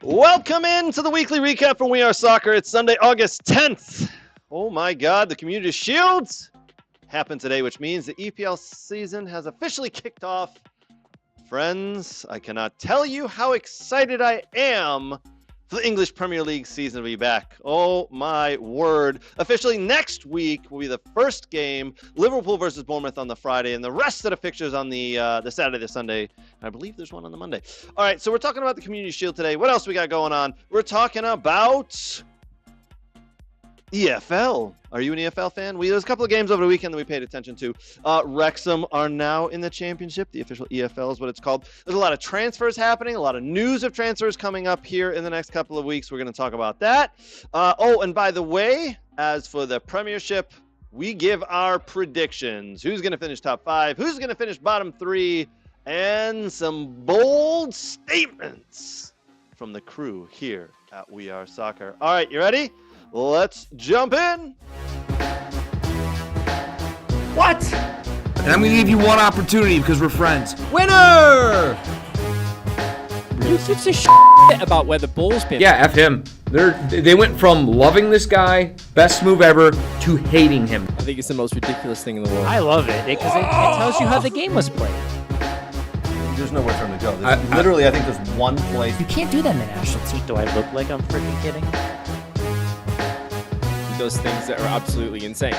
Welcome into the weekly recap from We Are Soccer. It's Sunday, August 10th. Oh my God, the Community Shield happened today, which means the EPL season has officially kicked off. Friends, I cannot tell you how excited I am for the English Premier League season to be back. Oh my word. Officially next week will be the first game, Liverpool versus Bournemouth on the Friday, and the rest of the fixtures on the Saturday, the Sunday. I believe there's one on the Monday. All right, so we're talking about the Community Shield today. What else we got going on? We're talking about EFL. Are you an EFL fan? There's a couple of games over the weekend that we paid attention to. Wrexham are now in the championship. The official EFL is what it's called. There's a lot of transfers happening, a lot of news of transfers coming up here in the next couple of weeks. We're going to talk about that. And by the way, as for the Premiership, we give our predictions. Who's going to finish top 5? Who's going to finish bottom 3? And some bold statements from the crew here at We Are Soccer. All right, you ready? Let's jump in. What? And I'm going to give you one opportunity because we're friends. Winner! You gives a shit about where the ball's been. Yeah, F him. They went from loving this guy, best move ever, to hating him. I think it's the most ridiculous thing in the world. I love it because it tells you how the game was played. There's nowhere for him to go. Literally, I think there's one place. You can't do that in the national team. Do I look like I'm freaking kidding? He does things that are absolutely insane.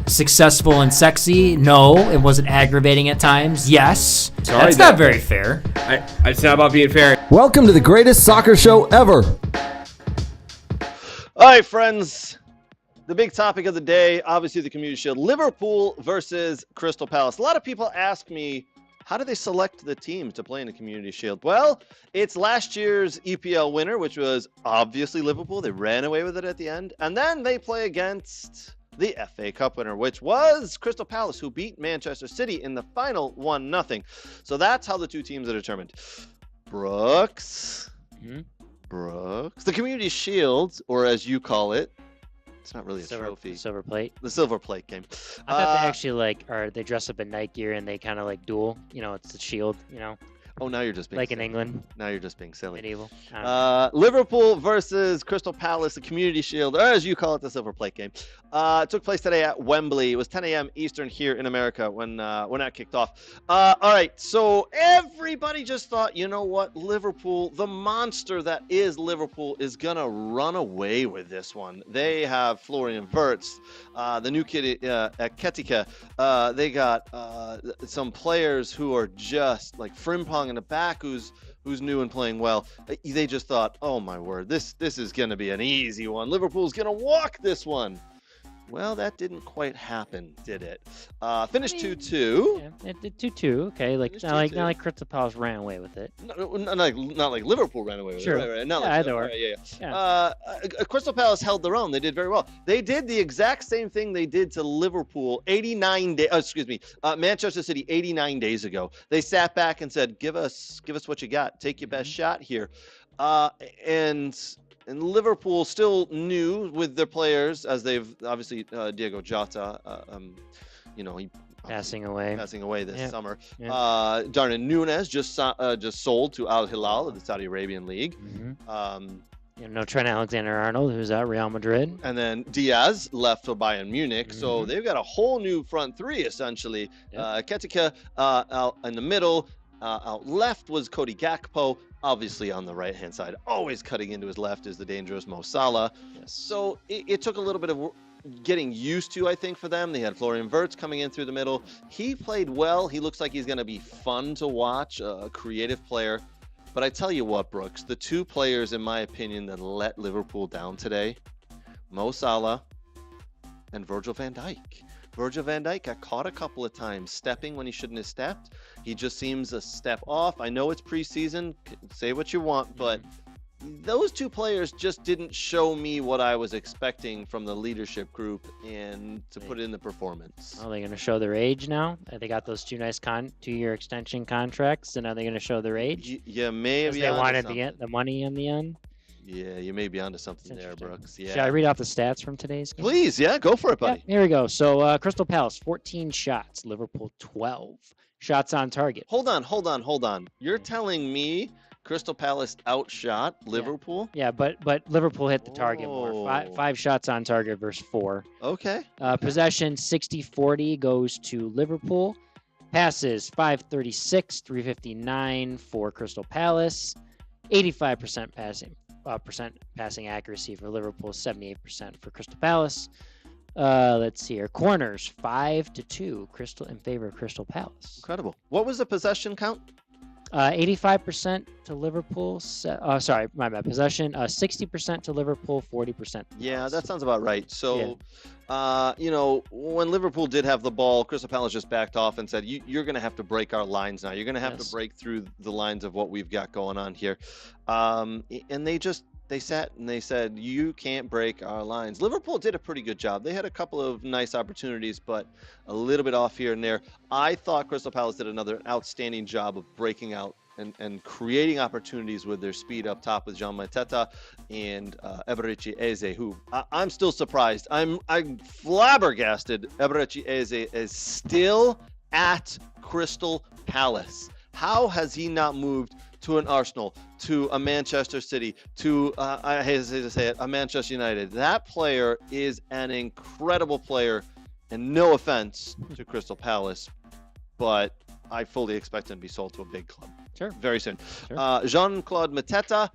Successful and sexy? No. It wasn't aggravating at times? Yes. Sorry, That's not very fair. It's not about being fair. Welcome to the greatest soccer show ever. All right, friends. The big topic of the day, obviously the Community Shield. Liverpool versus Crystal Palace. A lot of people ask me, how do they select the teams to play in the Community Shield? Well, it's last year's EPL winner, which was obviously Liverpool. They ran away with it at the end. And then they play against the FA Cup winner, which was Crystal Palace, who beat Manchester City in the final 1-0. So that's how the two teams are determined. Brooks, the Community Shield, or as you call it, it's not really a trophy. Silver plate. The silver plate game. I thought they actually they dress up in night gear and they kind of duel. It's the shield. Oh, now you're just being like silly. in England. Now you're just being silly. Medieval. Liverpool versus Crystal Palace, the Community Shield, or as you call it, the silver plate game. It took place today at Wembley. It was 10 a.m. Eastern here in America when that kicked off. All right, so everybody just thought, you know what, Liverpool, the monster that is Liverpool, is going to run away with this one. They have Florian Wirtz, the new kid at Ketika. They got some players who are just like Frimpong in the back, who's new and playing well. They just thought, oh my word, this is going to be an easy one. Liverpool's going to walk this one. Well, that didn't quite happen, did it? Finished 2-2. Yeah, it did 2-2. Okay, not like Crystal Palace ran away with it. Not like Liverpool ran away with sure. it. Right. Not yeah, like either or. Yeah. Crystal Palace held their own. They did very well. They did the exact same thing they did to Liverpool Manchester City 89 days ago. They sat back and said, "Give us what you got. Take your best shot here." And Liverpool still new with their players, as they've obviously Diego Jota, passing away this summer. Yeah. Darwin Núñez just sold to Al Hilal of the Saudi Arabian League. Trent Alexander-Arnold, who's at Real Madrid. And then Diaz left for Bayern Munich. So they've got a whole new front three, essentially. Yep. Ketika out in the middle. Out left was Cody Gakpo. Obviously on the right-hand side, always cutting into his left is the dangerous Mo Salah. Yes. So it took a little bit of getting used to, I think, for them. They had Florian Wirtz coming in through the middle. He played well. He looks like he's going to be fun to watch, a creative player. But I tell you what, Brooks, the two players, in my opinion, that let Liverpool down today, Mo Salah and Virgil van Dijk. Virgil van Dijk got caught a couple of times stepping when he shouldn't have stepped. He just seems a step off. I know it's preseason. Say what you want, but those two players just didn't show me what I was expecting from the leadership group and to put in the performance. Are they going to show their age now? They got those two nice 2-year extension contracts, and are they going to show their age? Yeah, maybe. They wanted the money in the end. Yeah, you may be onto something there, Brooks. Yeah. Should I read off the stats from today's game? Please, yeah, go for it, buddy. Yeah, here we go. So Crystal Palace, 14 shots. Liverpool, 12 shots on target. Hold on. You're telling me Crystal Palace outshot Liverpool. Yeah, but Liverpool hit the target more. Oh. Five shots on target versus 4. Okay. Possession 60-40 goes to Liverpool. Passes 536, 359 for Crystal Palace. 85% passing accuracy for Liverpool, 78% for Crystal Palace. Let's see here. Corners 5-2 in favor of Crystal Palace. Incredible. What was the possession count? 85% to Liverpool. Sorry, my bad. Possession 60% to Liverpool, 40%. Yeah, that sounds about right. So, when Liverpool did have the ball, Crystal Palace just backed off and said, "You're going to have to break our lines now. You're going to have to break through the lines of what we've got going on here." And they sat and they said, "You can't break our lines." Liverpool did a pretty good job. They had a couple of nice opportunities, but a little bit off here and there. I thought Crystal Palace did another outstanding job of breaking out and creating opportunities with their speed up top with Jean Mateta and Eberechi Eze, who I'm still surprised. I'm flabbergasted. Eberechi Eze is still at Crystal Palace. How has he not moved to an Arsenal, to a Manchester City, to, I hesitate to say it, a Manchester United? That player is an incredible player, and no offense to Crystal Palace, but I fully expect him to be sold to a big club. Sure. Very soon. Sure. Jean-Claude Mateta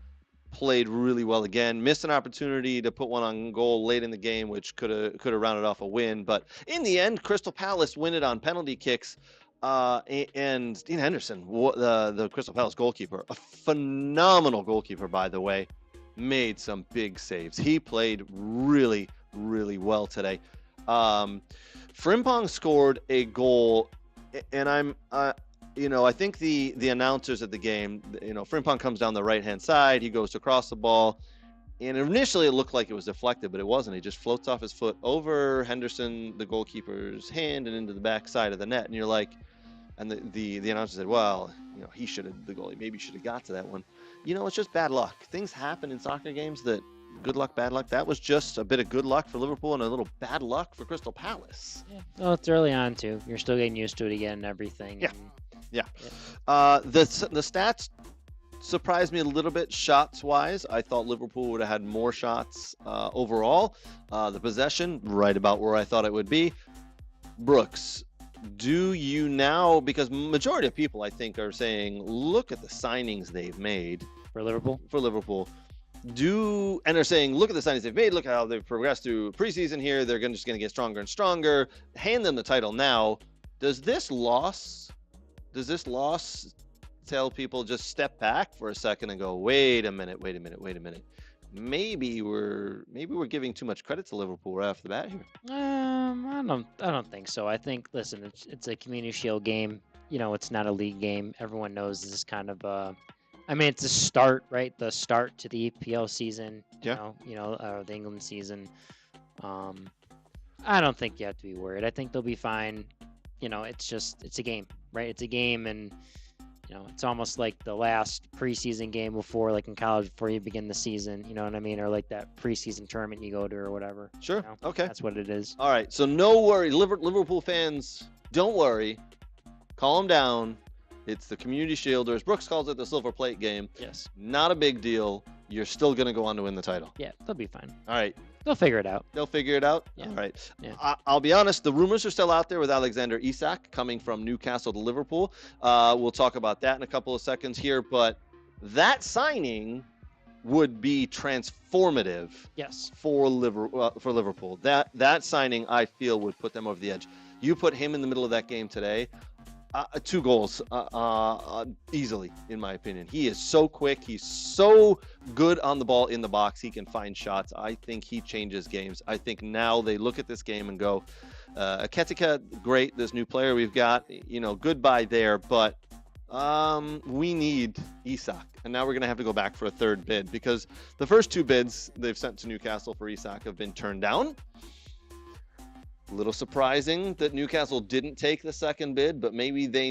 played really well again. Missed an opportunity to put one on goal late in the game, which could have rounded off a win. But in the end, Crystal Palace win it on penalty kicks. And Dean Henderson, the Crystal Palace goalkeeper, a phenomenal goalkeeper, by the way, made some big saves. He played really, really well today. Frimpong scored a goal, and I think the announcers at the game, Frimpong comes down the right-hand side. He goes to cross the ball, and initially it looked like it was deflected, but it wasn't. He just floats off his foot over Henderson, the goalkeeper's hand, and into the back side of the net. And you're like, and the announcer said, well, the goalie maybe should have got to that one. It's just bad luck. Things happen in soccer games that good luck, bad luck. That was just a bit of good luck for Liverpool and a little bad luck for Crystal Palace. Yeah. Well, it's early on too. You're still getting used to it again and everything. Yeah. And, yeah. The stats surprised me a little bit shots wise. I thought Liverpool would have had more shots overall. The possession right about where I thought it would be. Brooks, do you now, because majority of people I think are saying, look at the signings they've made for Liverpool. And they're saying, look at the signings they've made. Look at how they've progressed through preseason here. They're just going to get stronger and stronger. Hand them the title now. Does this loss tell people just step back for a second and go, wait a minute. Maybe we're giving too much credit to Liverpool right off the bat here. I don't think so. I think, listen, it's a Community Shield game. It's not a league game. Everyone knows this is kind of it's a start, right? The start to the EPL season. Yeah. The England season. I don't think you have to be worried. I think they'll be fine. It's a game, right? It's a game, and it's almost like the last preseason game before, like in college, before you begin the season. You know what I mean? Or like that preseason tournament you go to or whatever. Sure. Okay. That's what it is. All right. So no worry, Liverpool fans. Don't worry. Calm down. It's the Community Shield, or as Brooks calls it, the Silver Plate game. Yes. Not a big deal. You're still going to go on to win the title. Yeah, they'll be fine. All right. They'll figure it out. They'll figure it out? Yeah. All right. Yeah. I'll be honest, the rumors are still out there with Alexander Isak coming from Newcastle to Liverpool. We'll talk about that in a couple of seconds here, but that signing would be transformative. Yes. For Liverpool. That signing, I feel, would put them over the edge. You put him in the middle of that game today, 2 goals easily, in my opinion. He is so quick. He's so good on the ball in the box. He can find shots. I think he changes games. I think now they look at this game and go, Ketika, great, this new player we've got, goodbye there, but we need Isak. And now we're going to have to go back for a third bid, because the first 2 bids they've sent to Newcastle for Isak have been turned down. A little surprising that Newcastle didn't take the second bid, but maybe they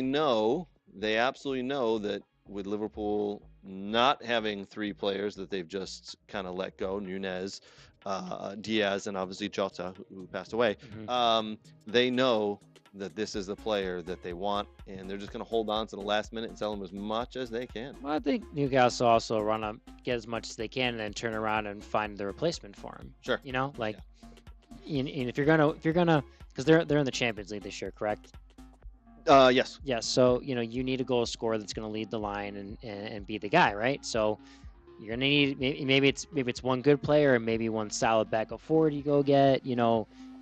absolutely know that with Liverpool not having 3 players that they've just kind of let go, Nunez, Diaz and obviously Jota, who passed away. Mm-hmm. They know that this is the player that they want, and they're just going to hold on to the last minute and sell him as much as they can. Well, I think Newcastle also run up, get as much as they can, and then turn around and find the replacement for him. Sure. You know, like, and if you're gonna, because they're in the Champions League this year, correct? Yes. Yeah. So you need a goal scorer that's gonna lead the line and be the guy, right? So you're gonna need maybe it's one good player and maybe one solid backup forward you go get.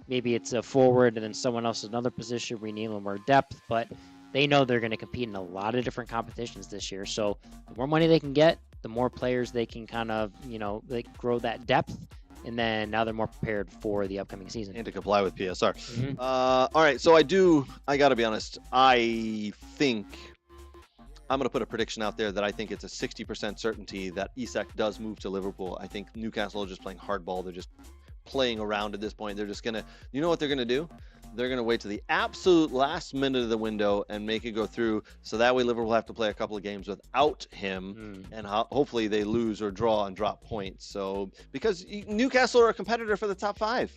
Maybe it's a forward and then someone else in another position where you need a little more depth, but they know they're going to compete in a lot of different competitions this year. So the more money they can get, the more players they can kind of, they grow that depth. And then now they're more prepared for the upcoming season. And to comply with PSR. Mm-hmm. All right. So I got to be honest. I think I'm going to put a prediction out there that I think it's a 60% certainty that Isak does move to Liverpool. I think Newcastle are just playing hardball. They're just playing around at this point. They're just gonna, what they're gonna do? They're gonna wait to the absolute last minute of the window and make it go through, so that way Liverpool have to play a couple of games without him, and hopefully they lose or draw and drop points. So because Newcastle are a competitor for the top 5,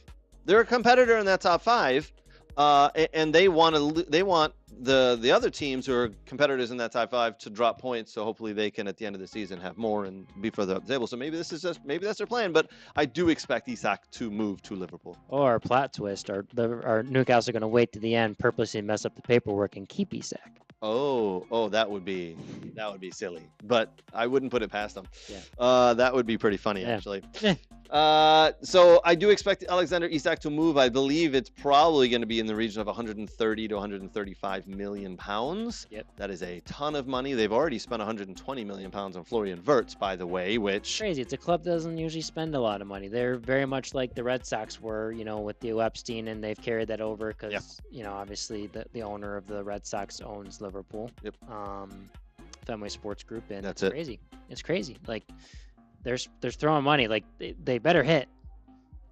they're a competitor in that top 5, and they want the other teams who are competitors in that top 5 to drop points, so hopefully they can at the end of the season have more and be further up the table. So maybe that's their plan, but I do expect Isak to move to Liverpool. Or plot twist, or Newcastle are going to wait to the end, purposely mess up the paperwork and keep Isak. Oh, that would be silly, but I wouldn't put it past them. Yeah. That would be pretty funny, actually. So I do expect Alexander Isak to move. I believe it's probably going to be in the region of 130 to 135 million pounds. Yep. That is a ton of money. They've already spent 120 million pounds on Florian Wirtz, by the way, which crazy. It's a club that doesn't usually spend a lot of money. They're very much like the Red Sox were, with Theo Epstein, and they've carried that over because, obviously the owner of the Red Sox owns Liverpool. Yep. Fenway Sports Group, and that's it's crazy. It's crazy. Like, they're throwing money. Like, they better hit.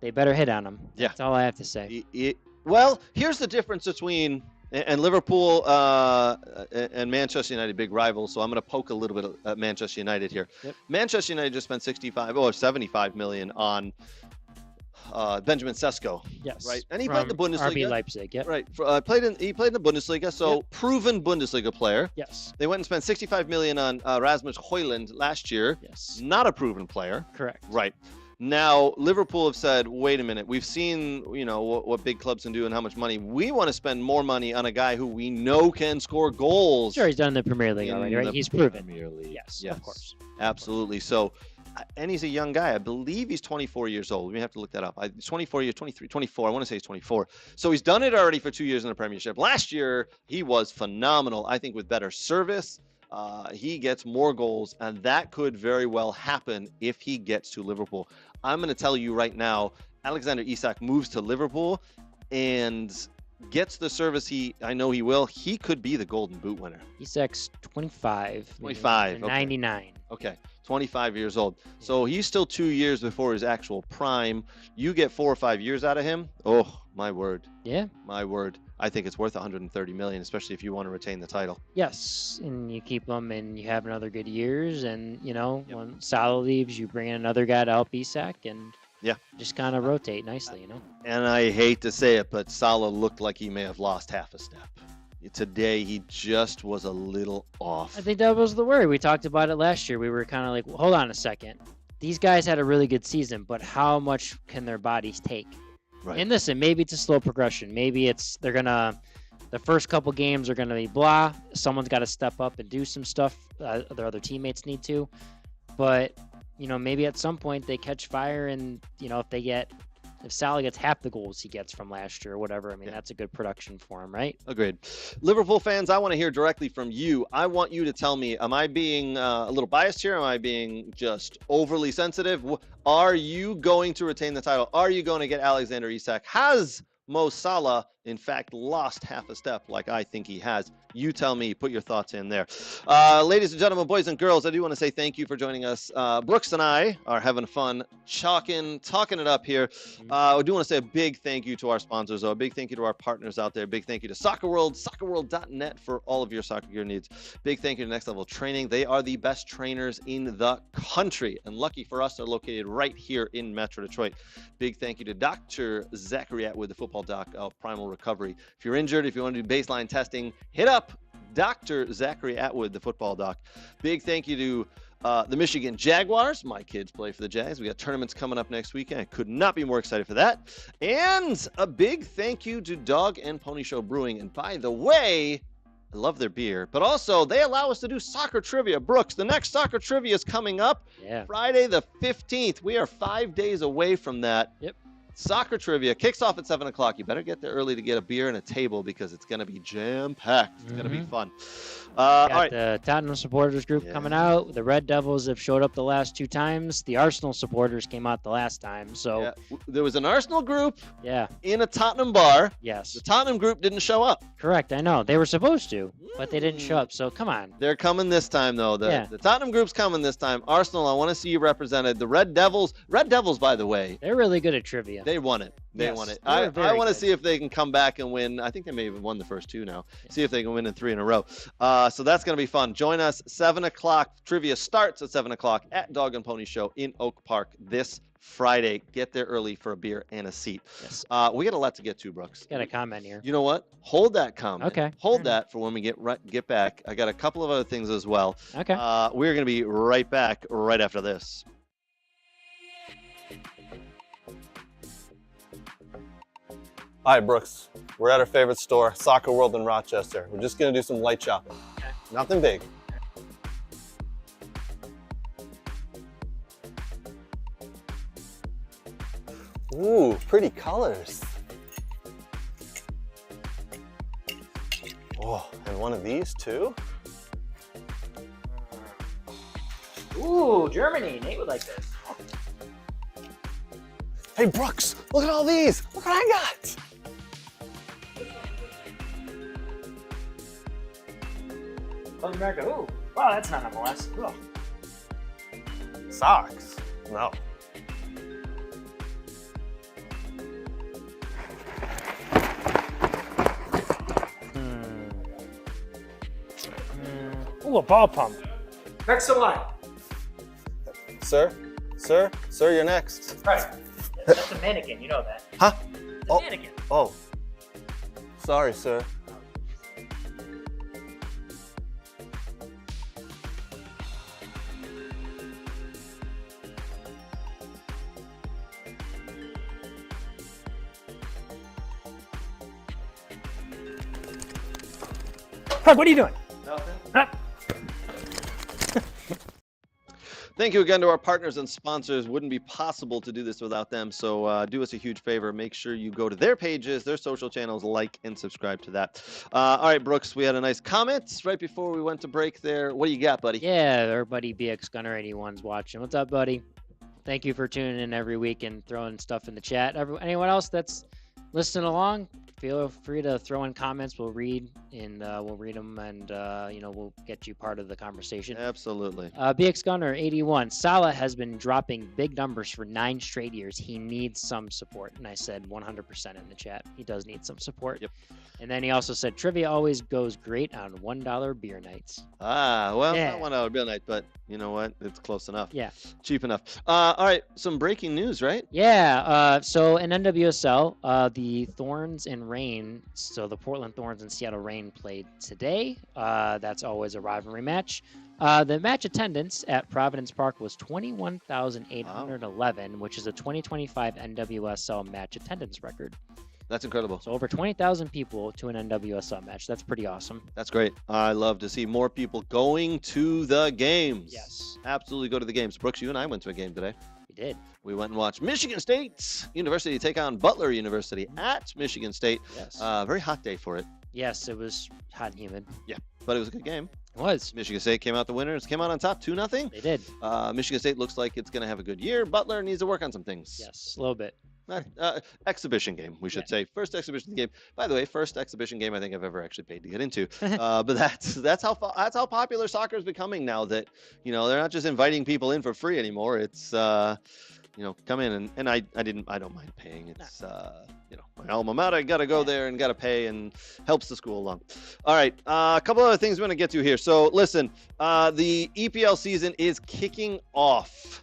They better hit on them. Yeah. That's all I have to say. Well, here's the difference between and Liverpool and Manchester United, big rivals. So I'm going to poke a little bit at Manchester United here. Yep. Manchester United just spent 75 million on Benjamin Sesko. Yes. Right. And he played the Bundesliga. RB Leipzig. Yep. Right. He played in the Bundesliga. So proven Bundesliga player. Yes. They went and spent 65 million on Rasmus Højlund last year. Yes. Not a proven player. Correct. Right. Now, Liverpool have said, wait a minute, we've seen, what big clubs can do and how much money. We want to spend more money on a guy who we know can score goals. Sure, he's done the Premier League already, right? He's proven. Premier League. Yes, of course. Absolutely. So, and he's a young guy. I believe he's 24 years old. We have to look that up. 24 years, 23, 24. I want to say he's 24. So he's done it already for 2 years in the Premiership. Last year, he was phenomenal, I think, with better service. He gets more goals, and that could very well happen if he gets to Liverpool. I'm going to tell you right now, Alexander Isak moves to Liverpool and gets the service I know he will. He could be the Golden Boot winner. Isak's 25. 25. Okay. 99. Okay. 25 years old. So he's still 2 years before his actual prime. You get 4 or 5 years out of him. Oh, my word. Yeah. My word. I think it's worth 130 million, especially if you want to retain the title. Yes, and you keep them, and you have another good years, and when Salah leaves, you bring in another guy to help Isak, and just kind of rotate nicely, And I hate to say it, but Salah looked like he may have lost half a step. Today, he just was a little off. I think that was the worry. We talked about it last year. We were kind of like, well, hold on a second. These guys had a really good season, but how much can their bodies take? Right. And listen, maybe it's a slow progression. Maybe the first couple games are going to be blah. Someone's got to step up and do some stuff. Their other teammates need to. But, maybe at some point they catch fire and, if Salah gets half the goals he gets from last year or whatever, that's a good production for him, right? Agreed. Liverpool fans, I want to hear directly from you. I want you to tell me, am I being a little biased here? Am I being just overly sensitive? Are you going to retain the title? Are you going to get Alexander Isak? Has Mo Salah in fact, lost half a step like I think he has? You tell me. Put your thoughts in there. Ladies and gentlemen, boys and girls, I do want to say thank you for joining us. Brooks and I are having fun talking it up here. I do want to say a big thank you to our sponsors, though. A big thank you to our partners out there. A big thank you to Soccer World, soccerworld.net for all of your soccer gear needs. Big thank you to Next Level Training. They are the best trainers in the country. And lucky for us, they're located right here in Metro Detroit. Big thank you to Dr. Zachary Atwood, the football doc of Primal Recovery. If you're injured, if you want to do baseline testing, hit up Dr. Zachary Atwood, the football doc. Big thank you to the Michigan Jaguars. My kids play for the Jags. We got tournaments coming up next weekend. I could not be more excited for that. And a big thank you to Dog and Pony Show Brewing. And by the way, I love their beer, but also they allow us to do soccer trivia. Brooks, the next soccer trivia is coming up Friday the 15th. We are 5 days away from that. Yep. Soccer trivia kicks off at 7 o'clock. You better get there early to get a beer and a table because it's going to be jam-packed. It's going to be fun. All right. The Tottenham supporters group coming out. The Red Devils have showed up the last 2 times. The Arsenal supporters came out the last time. So there was an Arsenal group in a Tottenham bar. Yes. The Tottenham group didn't show up. Correct. I know. They were supposed to, but they didn't show up. So come on. They're coming this time, though. The Tottenham group's coming this time. Arsenal, I want to see you represented. The Red Devils, by the way. They're really good at trivia. They won it. They won it. I want to see if they can come back and win. I think they may have won the first 2 now. See if they can win in 3 in a row. So that's going to be fun. Join us 7 o'clock. Trivia starts at 7 o'clock at Dog and Pony Show in Oak Park this Friday. Get there early for a beer and a seat. Yes. We got a lot to get to, Brooks. Got a comment here. You know what? Hold that comment. Okay. Hold that for when we get back. I got a couple of other things as well. Okay. We're going to be right back right after this. Hi, Brooks. We're at our favorite store, Soccer World in Rochester. We're just going to do some light shopping. Okay. Nothing big. Ooh, pretty colors. Oh, and one of these too? Ooh, Germany. Nate would like this. Hey, Brooks, look at all these. Look what I got. America. Ooh, wow, that's not MLS. Ugh. Socks? No. Ooh, a ball pump. Next in line. Sir, you're next. Right. That's a mannequin. You know that. Huh? Oh. Mannequin. Oh. Sorry, sir. Fuck, what are you doing? Nothing. Huh? Thank you again to our partners and sponsors. Wouldn't be possible to do this without them. So do us a huge favor. Make sure you go to their pages, their social channels, like and subscribe to that. All right, Brooks, we had a nice comment right before we went to break there. What do you got, buddy? Yeah, our buddy BX Gunner 81's watching. What's up, buddy? Thank you for tuning in every week and throwing stuff in the chat. Anyone else that's listening along, feel free to throw in comments. We'll read them, and we'll get you part of the conversation. Absolutely. BX Gunner 81. Salah has been dropping big numbers for 9 straight years. He needs some support, and I said 100% in the chat. He does need some support. Yep. And then he also said trivia always goes great on $1 beer nights. Not $1 beer night, but you know what? It's close enough. Yeah. Cheap enough. All right, some breaking news, right? Yeah. So in NWSL, the Thorns and Reign, so the Portland Thorns and Seattle Reign played today. That's always a rivalry match. The match attendance at Providence Park was 21,811, which is a 2025 NWSL match attendance record. That's incredible. So over 20,000 people to an NWSL match. That's pretty awesome. That's great. I love to see more people going to the games. Yes. Absolutely go to the games. Brooks, you and I went to a game today. We did. We went and watched Michigan State University take on Butler University at Michigan State. Yes. Very hot day for it. Yes, it was hot and humid. Yeah, but it was a good game. It was. Michigan State came out the winners, came out on top 2-0. They did. Michigan State looks like it's going to have a good year. Butler needs to work on some things. Yes, a little bit. Exhibition game, we should say. First exhibition game. By the way, first exhibition game I think I've ever actually paid to get into. But that's how popular soccer is becoming now. That they're not just inviting people in for free anymore. It's come in and I don't mind paying. It's my alma mater. Got to go there and got to pay, and helps the school along. All right, a couple other things we're going to get to here. So listen, the EPL season is kicking off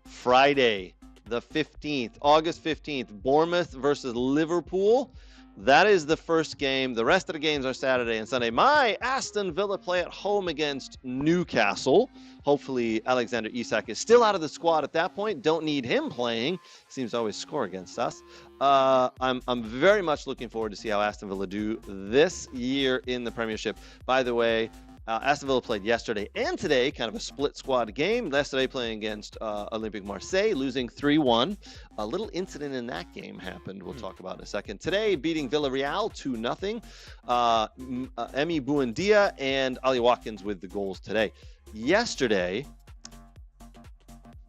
Friday, the 15th, August 15th, Bournemouth versus Liverpool. That is the first game. The rest of the games are Saturday and Sunday. My Aston Villa play at home against Newcastle. Hopefully Alexander Isak is still out of the squad at that point. Don't need him playing. Seems to always score against us. I'm very much looking forward to see how Aston Villa do this year in the Premiership. By the way, Aston Villa played yesterday and today, kind of a split squad game. Yesterday playing against Olympique Marseille, losing 3-1. A little incident in that game happened. We'll talk about in a second. Today, beating Villarreal 2-0. Emi Buendia and Ali Watkins with the goals today. Yesterday,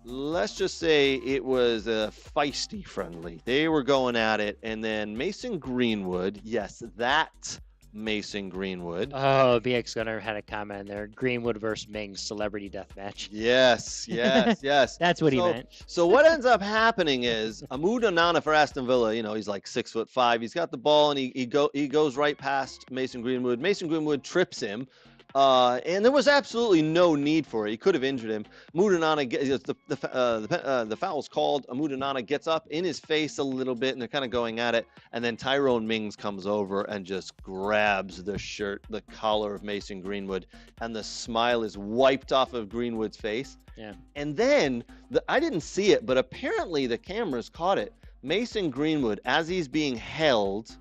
let's just say it was a feisty friendly. They were going at it, and then Mason Greenwood, yes, that Mason Greenwood. Oh, BX Gunner had a comment there. Greenwood versus Mings celebrity death match. Yes. That's what he meant. So what ends up happening is Amadou Onana for Aston Villa, he's like 6'5". He's got the ball and he goes right past Mason Greenwood. Mason Greenwood trips him. And there was absolutely no need for it. He could have injured him. Amadou Onana, the foul's called. Amadou Onana gets up in his face a little bit, and they're kind of going at it. And then Tyrone Mings comes over and just grabs the collar of Mason Greenwood, and the smile is wiped off of Greenwood's face. Yeah. And then I didn't see it, but apparently the cameras caught it. Mason Greenwood, as he's being held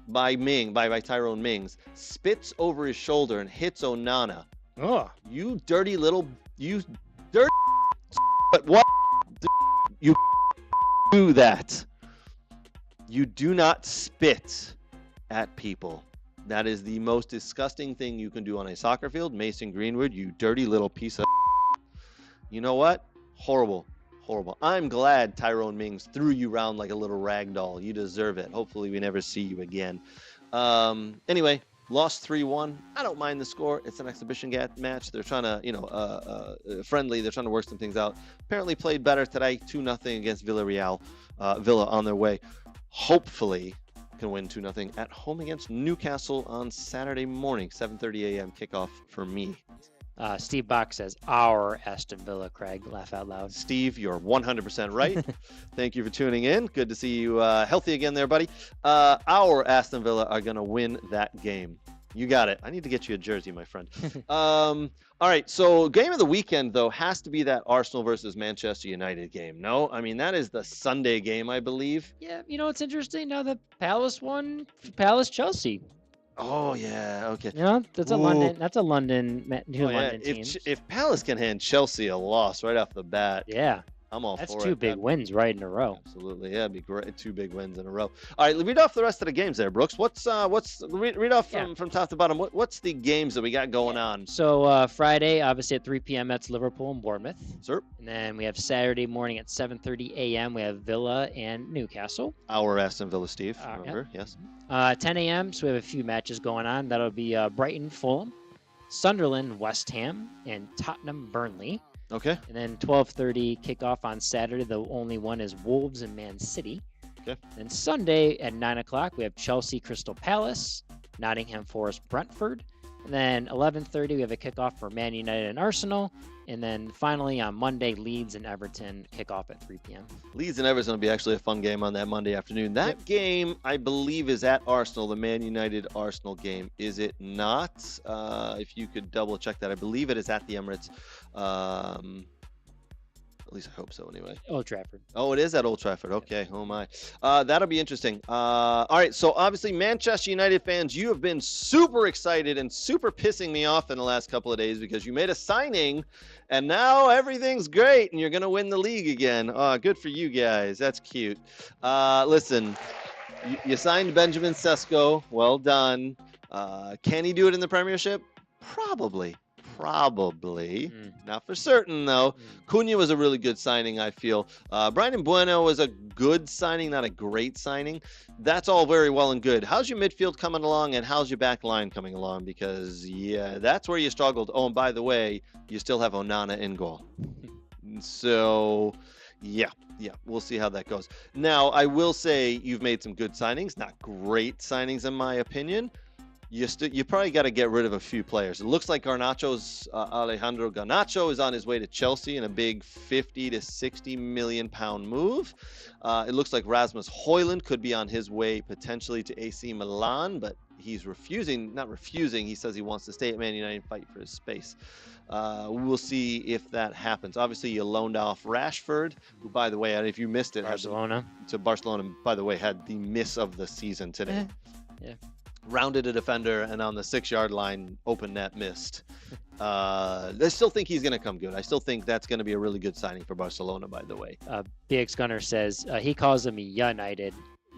by Tyrone Mings, spits over his shoulder and hits Onana. Oh, You dirty, but what you do that? You do not spit at people. That is the most disgusting thing you can do on a soccer field. Mason Greenwood, you dirty little piece of. You know what? Horrible. I'm glad Tyrone Mings threw you around like a little rag doll. You deserve it. Hopefully we never see you again. Anyway, lost 3-1. I don't mind the score. It's an exhibition match. They're trying to, friendly. They're trying to work some things out. Apparently played better today, 2-0 against Villarreal. Villa on their way. Hopefully can win 2-0 at home against Newcastle on Saturday morning, 7:30 a.m. kickoff for me. Steve Bach says, our Aston Villa, Craig. Laugh out loud. Steve, you're 100% right. Thank you for tuning in. Good to see you healthy again there, buddy. Our Aston Villa are going to win that game. You got it. I need to get you a jersey, my friend. All right, so game of the weekend, though, has to be that Arsenal versus Manchester United game. No? I mean, that is the Sunday game, I believe. Yeah, it's interesting now that Palace won. Palace-Chelsea. Oh, yeah, okay. That's a London. That's a London. London teams. If Palace can hand Chelsea a loss right off the bat, yeah, I'm all that's for it. two big wins right in a row. Absolutely, yeah, it'd be great. 2 big wins in a row. All right, read off the rest of the games there, Brooks. Read off from top to bottom. What's the games that we got going on? So Friday, obviously at 3 p.m. that's Liverpool and Bournemouth. Sir. And then we have Saturday morning at 7:30 a.m. we have Villa and Newcastle. Our Aston Villa, Steve. Remember? Yep. Yes. 10 a.m. So we have a few matches going on. That'll be Brighton, Fulham, Sunderland, West Ham, and Tottenham, Burnley. Okay. And then 12:30 kickoff on Saturday. The only one is Wolves and Man City. Okay. Then Sunday at 9 o'clock we have Chelsea, Crystal Palace, Nottingham Forest, Brentford. And then 11:30 we have a kickoff for Man United and Arsenal. And then finally on Monday, Leeds and Everton kick off at 3 p.m. Leeds and Everton will be actually a fun game on that Monday afternoon. That game, I believe, is at Arsenal, the Man United-Arsenal game. Is it not? If you could double check that. I believe it is at the Emirates. At least I hope so anyway. Old Trafford. Oh, it is at Old Trafford. Okay. Oh, my. That'll be interesting. All right. So, obviously, Manchester United fans, you have been super excited and super pissing me off in the last couple of days because you made a signing and now everything's great and you're going to win the league again. Good for you guys. That's cute. Listen, you signed Benjamin Sesko. Well done. Can he do it in the Premiership? Probably. Probably. Not for certain, though. Cunha was a really good signing, I feel. Brandon Bueno was a good signing, not a great signing. That's all very well and good. How's your midfield coming along, and how's your back line coming along? Because, yeah, that's where you struggled. Oh, and by the way, you still have Onana in goal. So, yeah, we'll see how that goes. Now, I will say you've made some good signings, not great signings in my opinion. You probably got to get rid of a few players. It looks like Alejandro Garnacho is on his way to Chelsea in a big 50 to 60 million pound move. It looks like Rasmus Højlund could be on his way potentially to AC Milan, but he's not refusing. He says he wants to stay at Man United and fight for his space. We'll see if that happens. Obviously, you loaned off Rashford, who, by the way, if you missed it, Barcelona. Barcelona, by the way, had the miss of the season today. Yeah. Rounded a defender, and on the 6-yard line, open net missed. I still think he's going to come good. I still think that's going to be a really good signing for Barcelona, by the way. BX Gunner says he calls them United.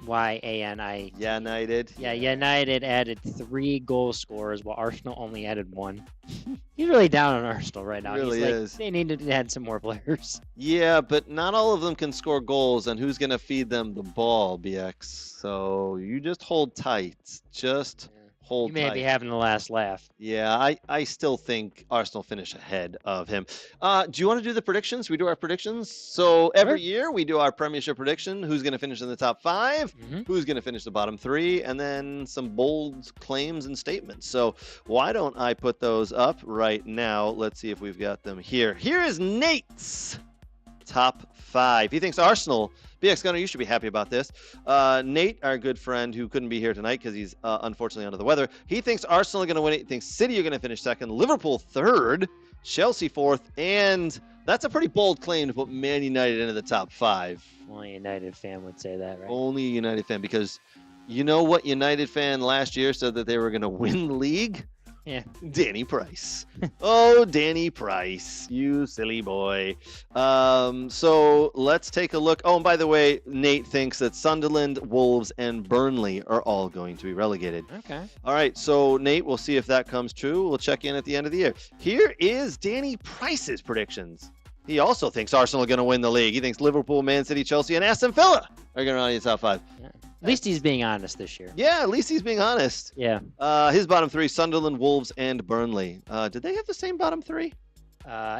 Y-A-N-I. United. Yeah, United added 3 goal scorers while Arsenal only added 1. He's really down on Arsenal right now. Really is. They need to add some more players. Yeah, but not all of them can score goals, and who's going to feed them the ball, BX? So you just hold tight. Just hold tight. You may be having the last laugh. Yeah, I still think Arsenal finish ahead of him. Do you want to do the predictions? We do our predictions. So every year we do our Premiership prediction. Who's going to finish in the top 5? Who's going to finish the bottom 3? And then some bold claims and statements. So why don't I put those up right now? Let's see if we've got them here. Here is Nate's top 5. He thinks Arsenal... BX Gunner, you should be happy about this. Nate, our good friend who couldn't be here tonight because he's unfortunately under the weather, he thinks Arsenal are going to win it. He thinks City are going to finish 2nd, Liverpool 3rd, Chelsea 4th, and that's a pretty bold claim to put Man United into the top 5. Only a United fan would say that, right? Only a United fan, because you know what United fan last year said that they were going to win the league? Yeah. Danny Price. Oh, Danny Price, you silly boy. So let's take a look. Oh, and by the way, Nate thinks that Sunderland, Wolves, and Burnley are all going to be relegated. Okay. All right, so Nate, we'll see if that comes true. We'll check in at the end of the year. Here is Danny Price's predictions. He also thinks Arsenal are going to win the league. He thinks Liverpool, Man City, Chelsea, and Aston Villa are going to run in the top 5. Yeah. At least he's being honest this year. Yeah, at least he's being honest. Yeah. His bottom 3, Sunderland, Wolves, and Burnley. Did they have the same bottom 3?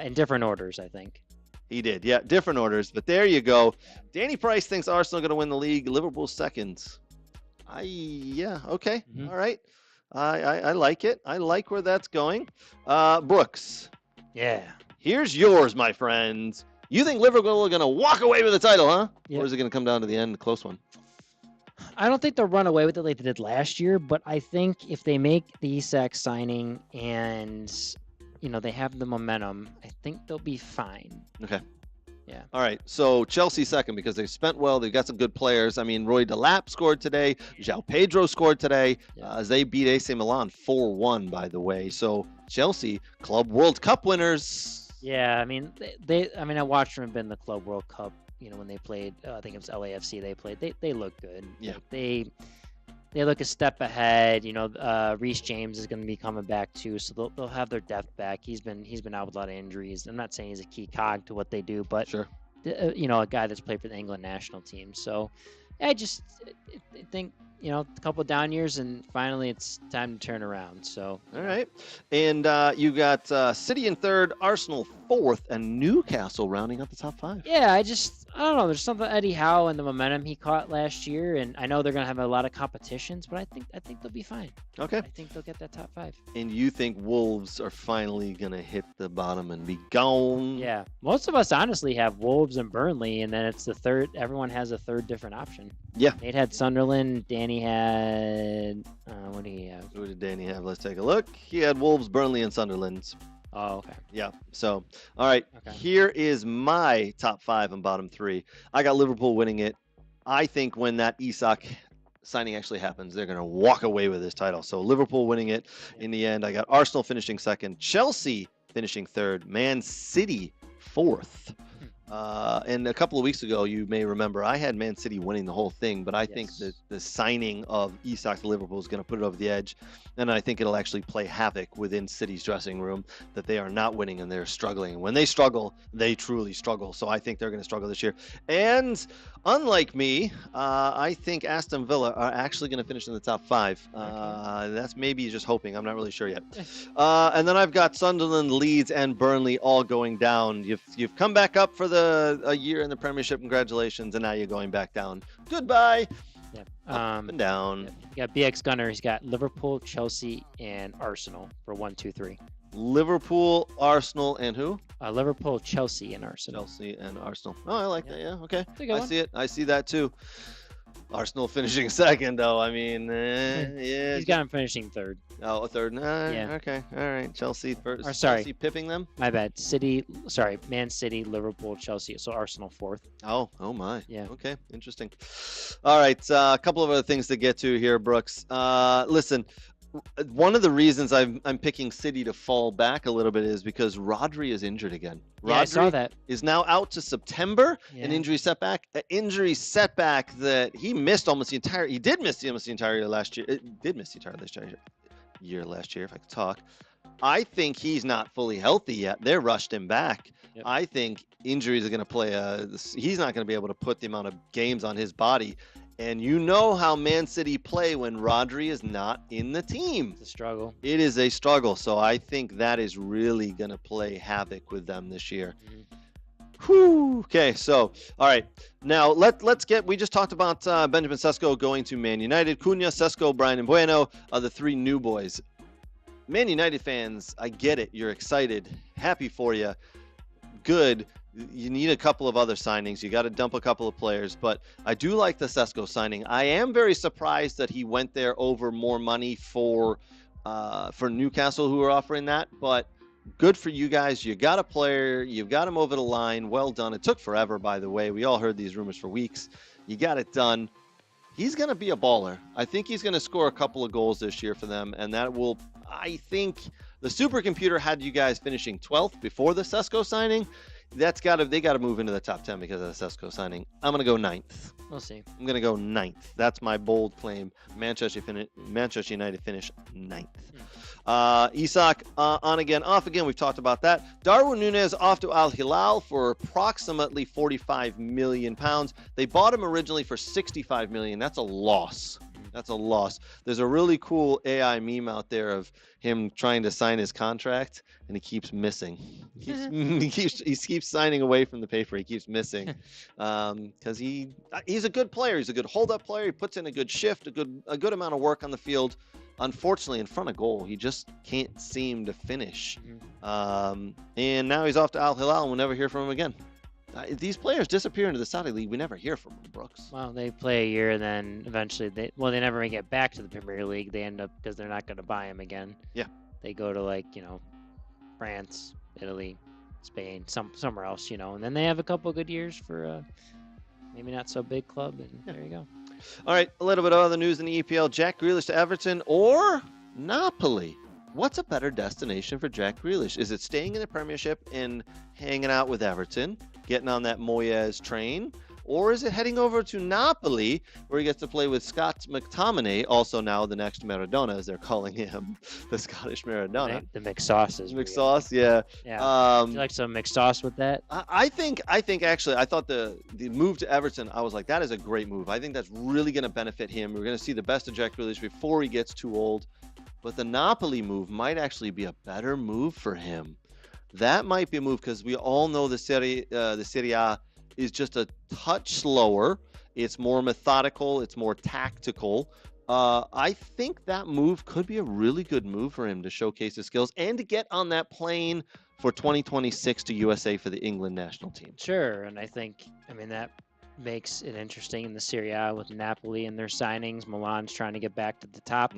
In different orders, I think. He did, yeah, different orders. But there you go. Danny Price thinks Arsenal going to win the league. Liverpool 2nd. Yeah, okay. All right. I like it. I like where that's going. Brooks. Yeah. Here's yours, my friends. You think Liverpool are going to walk away with the title, huh? Yep. Or is it going to come down to the end, a close one? I don't think they'll run away with it like they did last year, but I think if they make the Isak signing and, they have the momentum, I think they'll be fine. Okay. Yeah. All right. So Chelsea 2nd because they've spent well. They've got some good players. I mean, Roy Delap scored today. João Pedro scored today. As they beat AC Milan 4-1, by the way. So Chelsea, Club World Cup winners. Yeah. I mean, I watched them in the Club World Cup. When they played, I think it was LAFC they played, they look good. Yeah. They look a step ahead. Reece James is going to be coming back too, so they'll have their depth back. He's been out with a lot of injuries. I'm not saying he's a key cog to what they do, but sure. A guy that's played for the England national team. So I just think, a couple of down years and finally it's time to turn around. So all right. And you got City in 3rd, Arsenal 4th, and Newcastle rounding up the top 5. Yeah, I don't know. There's something Eddie Howe and the momentum he caught last year, and I know they're going to have a lot of competitions, but I think they'll be fine. Okay. I think they'll get that top 5. And you think Wolves are finally going to hit the bottom and be gone? Yeah. Most of us honestly have Wolves and Burnley, and then it's the third. Everyone has a third different option. Yeah. Nate had Sunderland. Danny had what do he have? Who did Danny have? Let's take a look. He had Wolves, Burnley, and Sunderland. Oh, okay. Yeah. So, all right. Okay. Here is my top 5 and bottom 3. I got Liverpool winning it. I think when that Isak signing actually happens, they're going to walk away with this title. So Liverpool winning it in the end. I got Arsenal finishing 2nd, Chelsea finishing 3rd, Man City 4th. And a couple of weeks ago, you may remember, I had Man City winning the whole thing, but I think that the signing of Isak to Liverpool is going to put it over the edge, and I think it'll actually play havoc within City's dressing room, that they are not winning and they're struggling. And when they struggle, they truly struggle. So I think they're going to struggle this year. And unlike me, I think Aston Villa are actually going to finish in the top 5. That's maybe just hoping. I'm not really sure yet. And then I've got Sunderland, Leeds, and Burnley all going down. You've come back up for a year in the Premiership. Congratulations, and now you're going back down. Goodbye. Yeah. Up and down. You got BX Gunner. He's got Liverpool, Chelsea, and Arsenal for 1, 2, 3. Liverpool, Arsenal, and who? Liverpool, Chelsea, and Arsenal. Chelsea and Arsenal. Oh, I like that. Yeah, okay. I see it. I see that too. Arsenal finishing second, though. I mean, yeah. He's got him finishing third. Oh, a third. Yeah. Okay. All right. Chelsea first. Or, sorry. Chelsea pipping them? My bad. Man City, Liverpool, Chelsea. So Arsenal fourth. Oh my. Yeah. Okay. Interesting. All right. A couple of other things to get to here, Brooks. Listen. One of the reasons I'm picking City to fall back a little bit is because Rodri is injured again. Rodri I saw that. is now out to September. Yeah. An injury setback that he missed almost the entire. He did miss almost the entire year last year. It did miss the entire year last year, if I could talk. I think he's not fully healthy yet. They rushed him back. Yep. I think injuries are going to play he's not going to be able to put the amount of games on his body. And you know how Man City play when Rodri is not in the team. It's a struggle. It is a struggle. So I think that is really going to play havoc with them this year. Whew. Okay, so, all right. Now, we just talked about Benjamin Sesko going to Man United. Cunha, Sesko, Brian Mbueno are the 3 new boys. Man United fans, I get it. You're excited. Happy for you. Good. You need a couple of other signings. You got to dump a couple of players, but I do like the Sesko signing. I am very surprised that he went there over more money for Newcastle, who are offering that, but good for you guys. You got a player. You've got him over the line. Well done. It took forever, by the way. We all heard these rumors for weeks. You got it done. He's going to be a baller. I think he's going to score a couple of goals this year for them, and that will, I think, the supercomputer had you guys finishing 12th before the Sesko signing. They got to move into the top 10 because of the Sesko signing. I'm going to go 9th. We'll see. I'm going to go 9th. That's my bold claim. Manchester United finish 9th. Isak on again, off again. We've talked about that. Darwin Núñez off to Al Hilal for approximately £45 million. They bought him originally for $65 million. That's a loss. That's a loss. There's a really cool AI meme out there of him trying to sign his contract, and he keeps missing. He keeps signing away from the paper. He keeps missing because he's a good player. He's a good hold-up player. He puts in a good shift, a good amount of work on the field. Unfortunately, in front of goal, he just can't seem to finish. And now he's off to Al Hilal, and we'll never hear from him again. These players disappear into the Saudi League. We never hear from them, Brooks. Well, they play a year, and then eventually they never make it back to the Premier League. They end up, because they're not going to buy them again. Yeah. They go to France, Italy, Spain, somewhere else, and then they have a couple good years for maybe not so big club, and there you go. All right, a little bit of other news in the EPL. Jack Grealish to Everton or Napoli? What's a better destination for Jack Grealish? Is it staying in the Premiership and hanging out with Everton, getting on that Moyes train? Or is it heading over to Napoli, where he gets to play with Scott McTominay, also now the next Maradona, as they're calling him, the Scottish Maradona. The McSauce is mixed sauce, yeah. Would you like some mixed sauce with that? I think actually, I thought the move to Everton, I was like, that is a great move. I think that's really going to benefit him. We're going to see the best of Jack Grealish before he gets too old. But the Napoli move might actually be a better move for him. That might be a move because we all know the Serie A is just a touch slower. It's more methodical. It's more tactical. I think that move could be a really good move for him to showcase his skills and to get on that plane for 2026 to USA for the England national team. Sure, and I mean, that makes it interesting in the Serie A with Napoli and their signings. Milan's trying to get back to the top.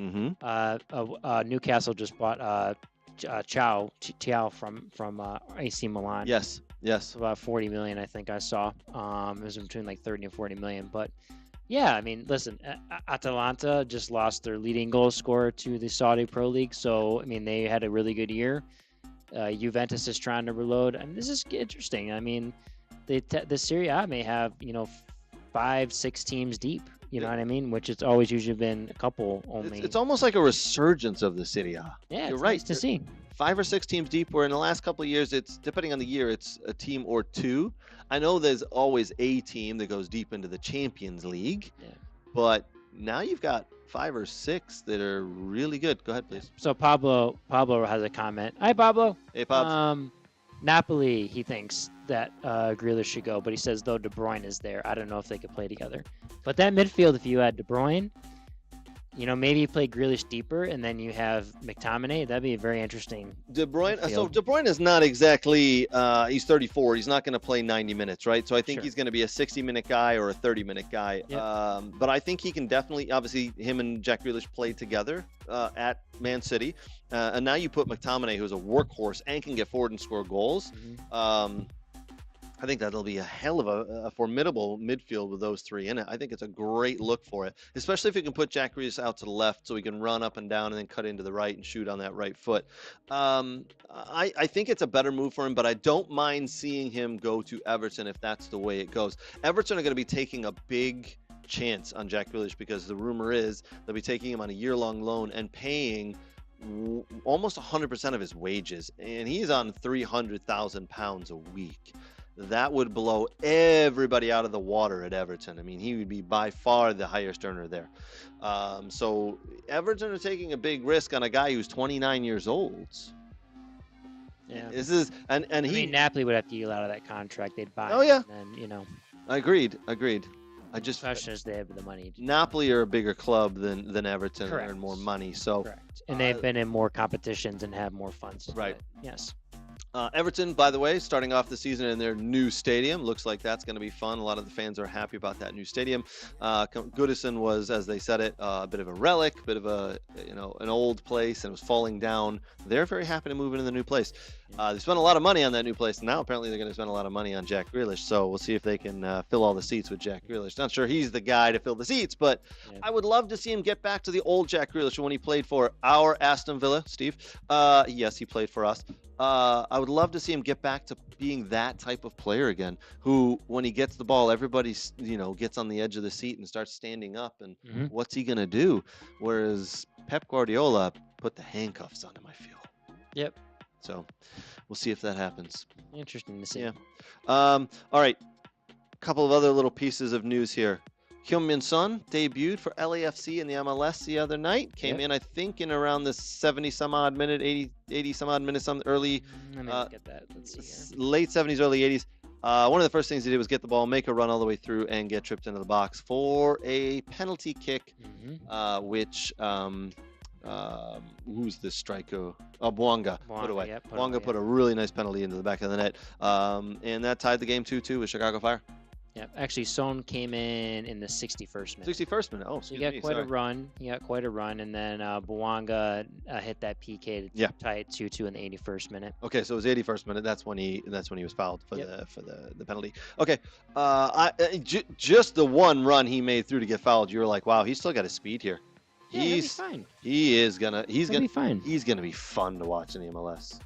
Newcastle just bought Thiaw from AC Milan. Yes. It's about 40 million, I think I saw. It was between 30 and 40 million. But yeah, I mean, listen, Atalanta just lost their leading goal scorer to the Saudi Pro League. So, I mean, they had a really good year. Juventus is trying to reload. And this is interesting. I mean, the Serie A may have 5-6 teams deep. You know what I mean? Which it's always usually been a couple only. It's almost like a resurgence of the Serie A. Yeah, You're it's right. nice to see. 5 or 6 teams deep, where in the last couple of years, it's depending on the year, it's a team or two. I know there's always a team that goes deep into the Champions League, but now you've got 5 or 6 that are really good. Go ahead, please. So Pablo has a comment. Hi, Pablo. Hey, Pablo. Napoli, he thinks that Grealish should go, but he says though De Bruyne is there, I don't know if they could play together. But that midfield, if you had De Bruyne, maybe you play Grealish deeper, and then you have McTominay. That'd be a very interesting. De Bruyne. midfield. So De Bruyne is not exactly. He's 34. He's not going to play 90 minutes, right? So I think he's going to be a 60-minute guy or a 30-minute guy. Yep. But I think he can definitely. Obviously, him and Jack Grealish played together at Man City, and now you put McTominay, who's a workhorse and can get forward and score goals. I think that'll be a hell of a formidable midfield with those 3 in it. I think it's a great look for it, especially if you can put Jack Grealish out to the left so he can run up and down and then cut into the right and shoot on that right foot. I think it's a better move for him, but I don't mind seeing him go to Everton if that's the way it goes. Everton are going to be taking a big chance on Jack Grealish because the rumor is they'll be taking him on a year-long loan and paying almost 100% of his wages, and he's on £300,000 a week. That would blow everybody out of the water at Everton. I mean, he would be by far the highest earner there. So Everton are taking a big risk on a guy who's 29 years old. Yeah. This is and I he. mean, Napoli would have to yield out of that contract. They'd buy. Oh, yeah. And then Agreed. I just. question is they have the money. Napoli are a bigger club than Everton. Correct. And earn more money. So. Correct. And they've been in more competitions and have more funds. Right. Yes. Everton, by the way, starting off the season in their new stadium. Looks like that's going to be fun. A lot of the fans are happy about that new stadium. Goodison was, as they said it, a bit of a relic, a bit of an old place, and it was falling down. They're very happy to move into the new place. They spent a lot of money on that new place, and now apparently they're going to spend a lot of money on Jack Grealish. So we'll see if they can fill all the seats with Jack Grealish. Not sure he's the guy to fill the seats, but I would love to see him get back to the old Jack Grealish when he played for our Aston Villa, Steve. Yes, he played for us. I would love to see him get back to being that type of player again, who, when he gets the ball, everybody, gets on the edge of the seat and starts standing up. And what's he going to do? Whereas Pep Guardiola put the handcuffs on him, I feel. Yep. So we'll see if that happens. Interesting to see. Yeah. All right. A couple of other little pieces of news here. Heung-min Son debuted for LAFC in the MLS the other night. Came in, I think, in around the 70-some-odd minute, 80-some-odd minutes, early. Let me get that. Let's see here. Late 70s, early 80s. One of the first things he did was get the ball, make a run all the way through, and get tripped into the box for a penalty kick, which who's the striker? Bouanga put away. Yep, Bouanga put a really nice penalty into the back of the net, and that tied the game 2-2 with Chicago Fire. Yeah, actually, Son came in the 61st minute. 61st minute. Oh, so he got quite a run. And then Bouanga hit that PK to tie it 2-2 in the 81st minute. Okay, so it was 81st minute. That's when he was fouled for the penalty. Okay, just the one run he made through to get fouled, you were like, wow, he's still got his speed here. Yeah, he'll be fine. He's gonna be fine. He's gonna be fun to watch in the MLS.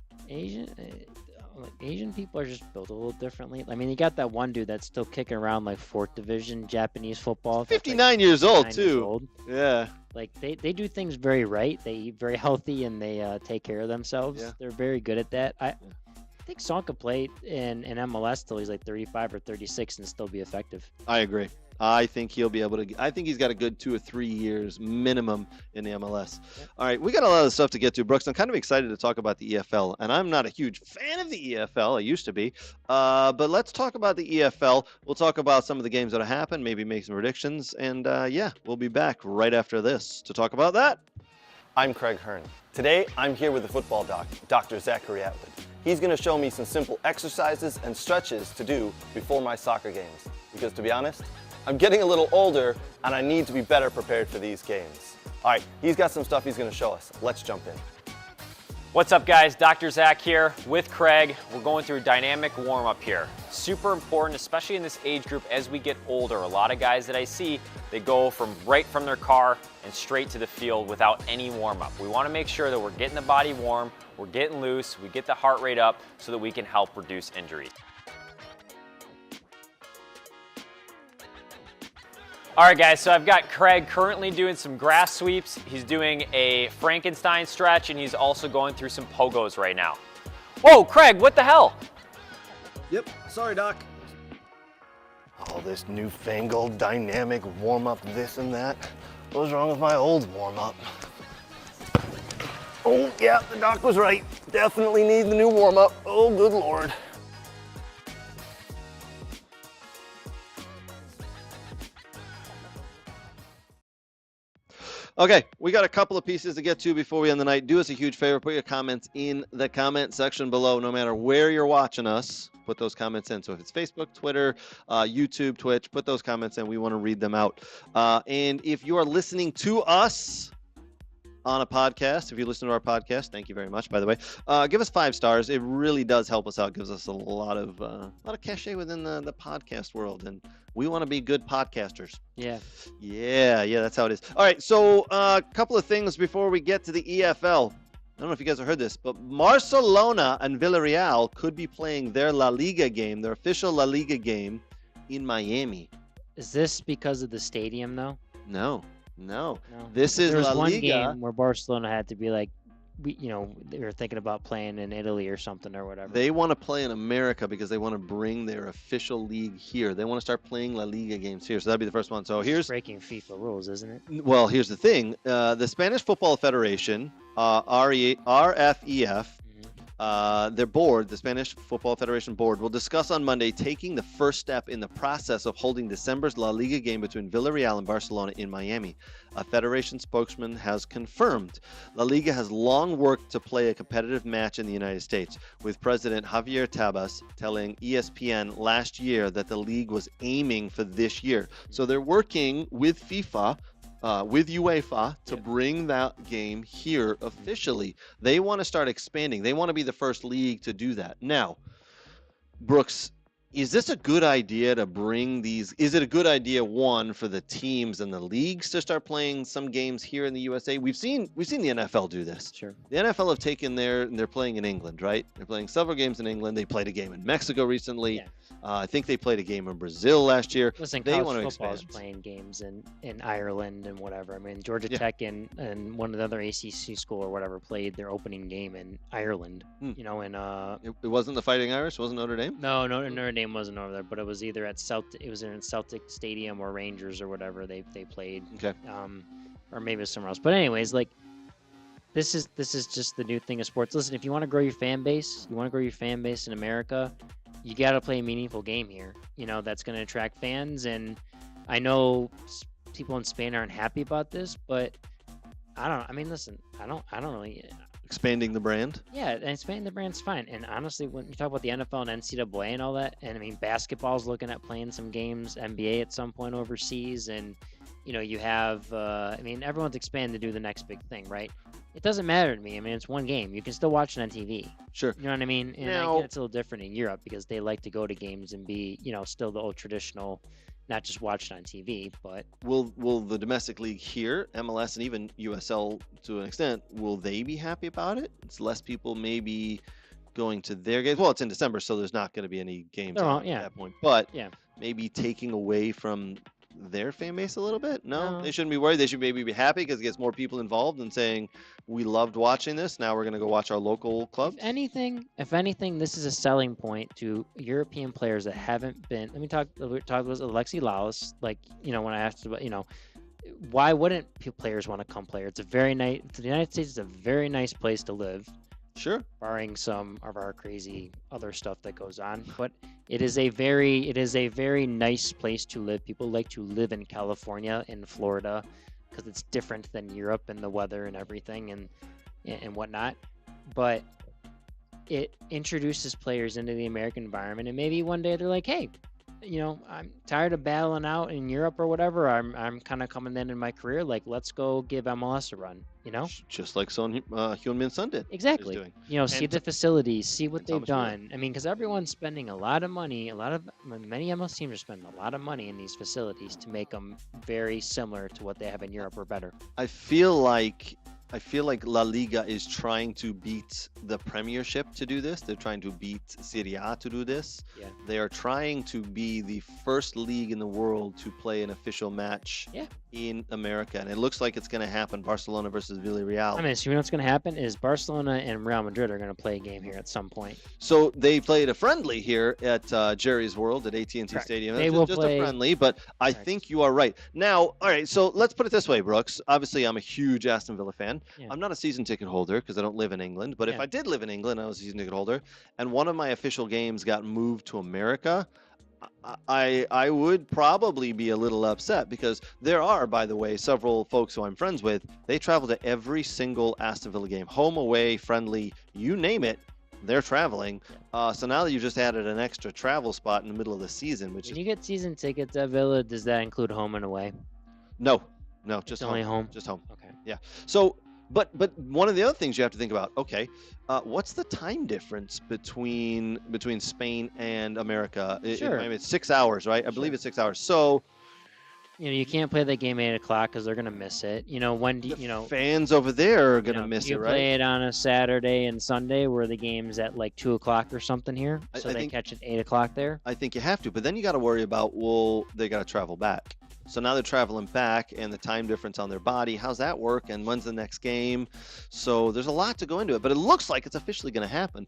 Asian people are just built a little differently. I mean, you got that one dude that's still kicking around like 4th division Japanese football. 59 years old too. Yeah. Like they do things very right. They eat very healthy and they take care of themselves. Yeah. They're very good at that. I think Son could play in MLS till he's like 35 or 36 and still be effective. I agree. I think he'll be able to. I think he's got a good 2 or 3 years minimum in the MLS. Yep. All right, we got a lot of stuff to get to, Brooks. I'm kind of excited to talk about the EFL, and I'm not a huge fan of the EFL. I used to be, but let's talk about the EFL. We'll talk about some of the games that have happened, maybe make some predictions, and we'll be back right after this to talk about that. I'm Craig Hearn. Today, I'm here with the football doc, Dr. Zachary Atwood. He's going to show me some simple exercises and stretches to do before my soccer games. Because to be honest, I'm getting a little older and I need to be better prepared for these games. All right, he's got some stuff he's going to show us. Let's jump in. What's up, guys? Dr. Zach here with Craig. We're going through a dynamic warm-up here. Super important, especially in this age group as we get older. A lot of guys that I see, they go right from their car and straight to the field without any warm-up. We want to make sure that we're getting the body warm, we're getting loose, we get the heart rate up so that we can help reduce injury. All right, guys, so I've got Craig currently doing some grass sweeps. He's doing a Frankenstein stretch, and he's also going through some pogos right now. Whoa, Craig, what the hell? Yep, sorry, Doc. All this newfangled dynamic warm-up, this and that. What was wrong with my old warm-up? Oh, yeah, the doc was right. Definitely need the new warm-up. Oh, good Lord. Okay, we got a couple of pieces to get to before we end the night. Do us a huge favor, put your comments in the comment section below, no matter where you're watching us. Put those comments in. So if it's Facebook, Twitter, YouTube, Twitch, put those comments in. We want to read them out. And if you are listening to us on a podcast, if you listen to our podcast, thank you very much, by the way. Give us 5 stars. It really does help us out. Gives us a lot of cachet within the podcast world, and we want to be good podcasters. Yeah, that's how it is. All right, so a couple of things before we get to the EFL. I don't know if you guys have heard this, but Barcelona and Villarreal could be playing their La Liga game, their official La Liga game, in Miami. is this because of the stadium though? No. No. This is There was La one Liga. game where Barcelona had to be like, they were thinking about playing in Italy or something or whatever. They want to play in America because they want to bring their official league here. They want to start playing La Liga games here. So that'd be the first one. So here's breaking FIFA rules, isn't it? Well, here's the thing. The Spanish Football Federation, RFEF, their board, the Spanish Football Federation board, will discuss on Monday taking the first step in the process of holding December's La Liga game between Villarreal and Barcelona in Miami. A federation spokesman has confirmed La Liga has long worked to play a competitive match in the United States, with President Javier Tebas telling ESPN last year that the league was aiming for this year. So they're working with FIFA, with UEFA, to bring that game here officially. They want to start expanding. They want to be the first league to do that. Now, Brooks, is this a good idea to bring these? Is it a good idea, one, for the teams and the leagues to start playing some games here in the USA? We've seen the NFL do this. Sure. The NFL have taken they're playing in England, right? They're playing several games in England. They played a game in Mexico recently. Yeah. I think they played a game in Brazil last year. Listen, They college want to football is expand. playing games in Ireland and whatever. I mean, Georgia Yeah. Tech and one of the other ACC school or whatever played their opening game in Ireland. And It wasn't the Fighting Irish. It wasn't Notre Dame. no, Notre Dame wasn't over there, but it was either at Celtic Stadium or Rangers or whatever they played. Okay. Or maybe it was somewhere else. But anyways, like this is just the new thing of sports. Listen, if you want to grow your fan base, in America, you got to play a meaningful game here. That's going to attract fans. And I know people in Spain aren't happy about this, but I don't. I mean, listen, I don't really. Expanding the brand. Yeah, and expanding the brand's fine. And honestly, when you talk about the NFL and NCAA and all that, and I mean, basketball's looking at playing some games, NBA at some point overseas, and you have, everyone's expanding to do the next big thing, right? It doesn't matter to me. I mean, it's one game. You can still watch it on TV. Sure. You know what I mean? And Now- it's a little different in Europe because they like to go to games and be, still the old traditional, not just watch it on TV, but Will the domestic league here, MLS and even USL to an extent, will they be happy about it? It's less people maybe going to their games. Well, it's in December, so there's not going to be any games There on won't, at yeah. that point. But Yeah. maybe taking away from their fan base a little bit? No, No. they shouldn't be worried. They should maybe be happy because it gets more people involved and saying, we loved watching this. Now we're going to go watch our local club. if anything, this is a selling point to European players that haven't been. Let me talk about Alexi Lalas. Like, when I asked about, why wouldn't players want to come play? It's a very nice. The United States is a very nice place to live, Sure. barring some of our crazy other stuff that goes on. But it is a very nice place to live. People like to live in California and Florida because it's different than Europe and the weather and everything and whatnot. But it introduces players into the American environment, and maybe one day they're like, hey, I'm tired of battling out in Europe or whatever. I'm kind of coming in my career. Like, let's go give MLS a run. Just like Son Heung-min Son did. Exactly. doing. See And- the facilities, see what and they've Thomas Muller. done. I mean, because everyone's spending a lot of money. Many MLS teams are spending a lot of money in these facilities to make them very similar to what they have in Europe or better. I feel like I feel like La Liga is trying to beat the Premiership to do this. They're trying to beat Serie A to do this. Yeah. They are trying to be the first league in the world to play an official match in America, and it looks like it's going to happen. Barcelona versus Villarreal. I mean, so you know what's going to happen is Barcelona and Real Madrid are going to play a game here at some point. So they played a friendly here at Jerry's World at AT&T Correct. Stadium. They It's will just play... a friendly, but I think you are right. Now, all right, so let's put it this way, Brooks. Obviously, I'm a huge Aston Villa fan. Yeah. I'm not a season ticket holder because I don't live in England, but if I did live in England, I was a season ticket holder, and one of my official games got moved to America, I would probably be a little upset because there are, by the way, several folks who I'm friends with. They travel to every single Aston Villa game, home, away, friendly, you name it. They're traveling. So now that you just added an extra travel spot in the middle of the season, which When you get season tickets at Villa, does that include home and away? No, just only home. Just home. Okay. Yeah. So, but one of the other things you have to think about. Okay, what's the time difference between Spain and America? Sure. I mean, it's 6 hours, right? I believe it's 6 hours. So, you know, you can't play that game at 8 o'clock because they're gonna miss it. You know, when do you know? fans over there are gonna miss you it, right? play it on a Saturday and Sunday where the game's at like 2 o'clock or something here, so I they think- catch it 8 o'clock there. I think you have to, but then you got to worry about, well, they got to travel back. So now they're traveling back, and the time difference on their body. How's that work? And when's the next game? So there's a lot to go into it, but it looks like it's officially going to happen.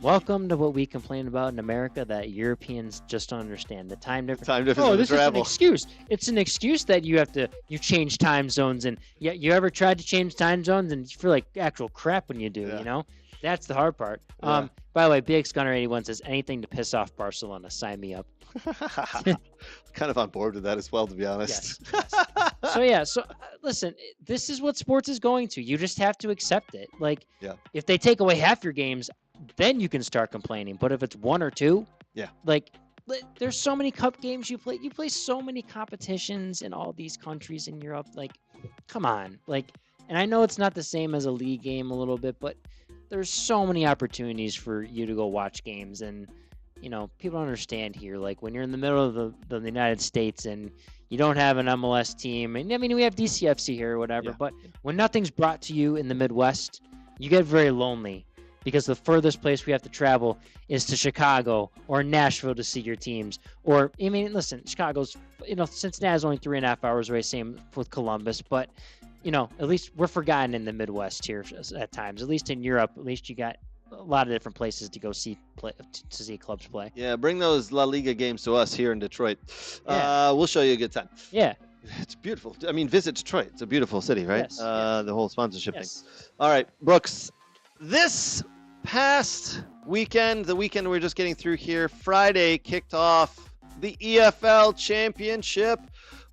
Welcome to what we complain about in America that Europeans just don't understand the time difference. Time difference Oh, in this is an travel. excuse. It's an excuse that you change time zones, and you ever tried to change time zones and you feel like actual crap when you do. Yeah. You know, that's the hard part. Yeah. By the way, Big Gunner 81 says anything to piss off Barcelona. Sign me up. Kind of on board with that as well, to be honest. Yes. So listen, this is what sports is going to. You just have to accept it. Like, Yeah. if they take away half your games, then you can start complaining. But if it's one or two, Yeah. like, there's so many cup games you play. You play so many competitions in all these countries in Europe. Like, come on. Like, and I know it's not the same as a league game a little bit, but there's so many opportunities for you to go watch games. And, you know, people don't understand here. Like, when you're in the middle of the United States and you don't have an MLS team, and I mean, we have DCFC here or whatever, Yeah. but when nothing's brought to you in the Midwest, you get very lonely because the furthest place we have to travel is to Chicago or Nashville to see your teams. Or, I mean, listen, Chicago's, you know, Cincinnati's only 3.5 hours away, same with Columbus, but, you know, at least we're forgotten in the Midwest here at times. At least in Europe, at least you got a lot of different places to go see clubs play. Yeah, bring those La Liga games to us here in Detroit. Yeah. We'll show you a good time. Yeah. It's beautiful. I mean, visit Detroit. It's a beautiful city, right? Yes. The whole sponsorship Yes. thing. All right, Brooks. This past weekend, the weekend we're just getting through here, Friday kicked off the EFL Championship.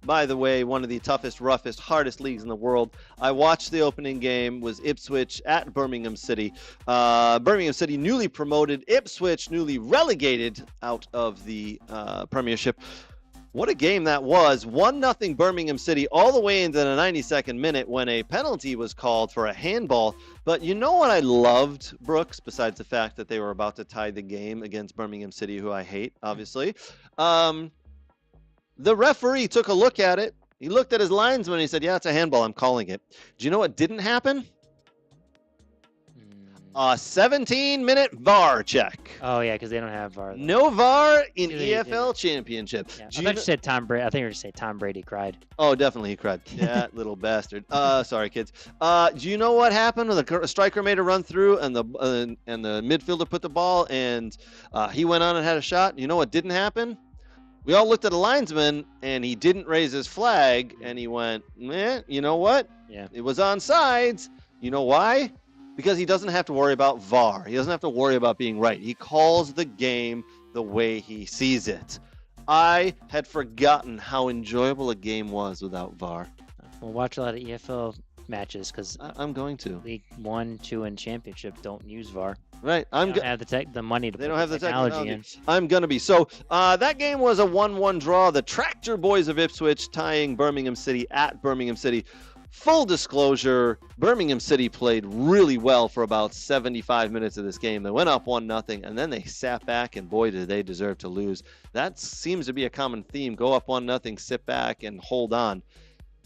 By the way, one of the toughest, roughest, hardest leagues in the world. I watched the opening game, was Ipswich at Birmingham City. Birmingham City newly promoted, Ipswich newly relegated out of the Premiership. What a game that was. 1-0 Birmingham City all the way into the 92nd minute when a penalty was called for a handball. But you know what I loved, Brooks, besides the fact that they were about to tie the game against Birmingham City, who I hate, obviously? The referee took a look at it. He looked at his linesman and he said, yeah, it's a handball. I'm calling it. Do you know what didn't happen? A 17-minute VAR check. Oh, yeah, because they don't have VAR. No VAR in Yeah, they EFL Championship. Yeah. Do I you thought kn- you said Tom Brady. I think you were going to say Tom Brady cried. Oh, definitely he cried. That little bastard. Sorry, kids. Do you know what happened when the striker made a run through and the midfielder put the ball and he went on and had a shot? You know what didn't happen? We all looked at the linesman and he didn't raise his flag and he went, you know what? Yeah. It was onside. You know why? Because he doesn't have to worry about VAR. He doesn't have to worry about being right. He calls the game the way he sees it. I had forgotten how enjoyable a game was without VAR. We'll watch a lot of EFL matches because I'm going to. League 1, 2, and Championship don't use VAR. Right. They don't have the money to They put don't have the technology in. I'm going to be. So that game was a 1-1 draw. The Tractor Boys of Ipswich tying Birmingham City at Birmingham City. Full disclosure, Birmingham City played really well for about 75 minutes of this game. They went up 1-0, and then they sat back, and boy, did they deserve to lose. That seems to be a common theme. Go up 1-0, sit back, and hold on.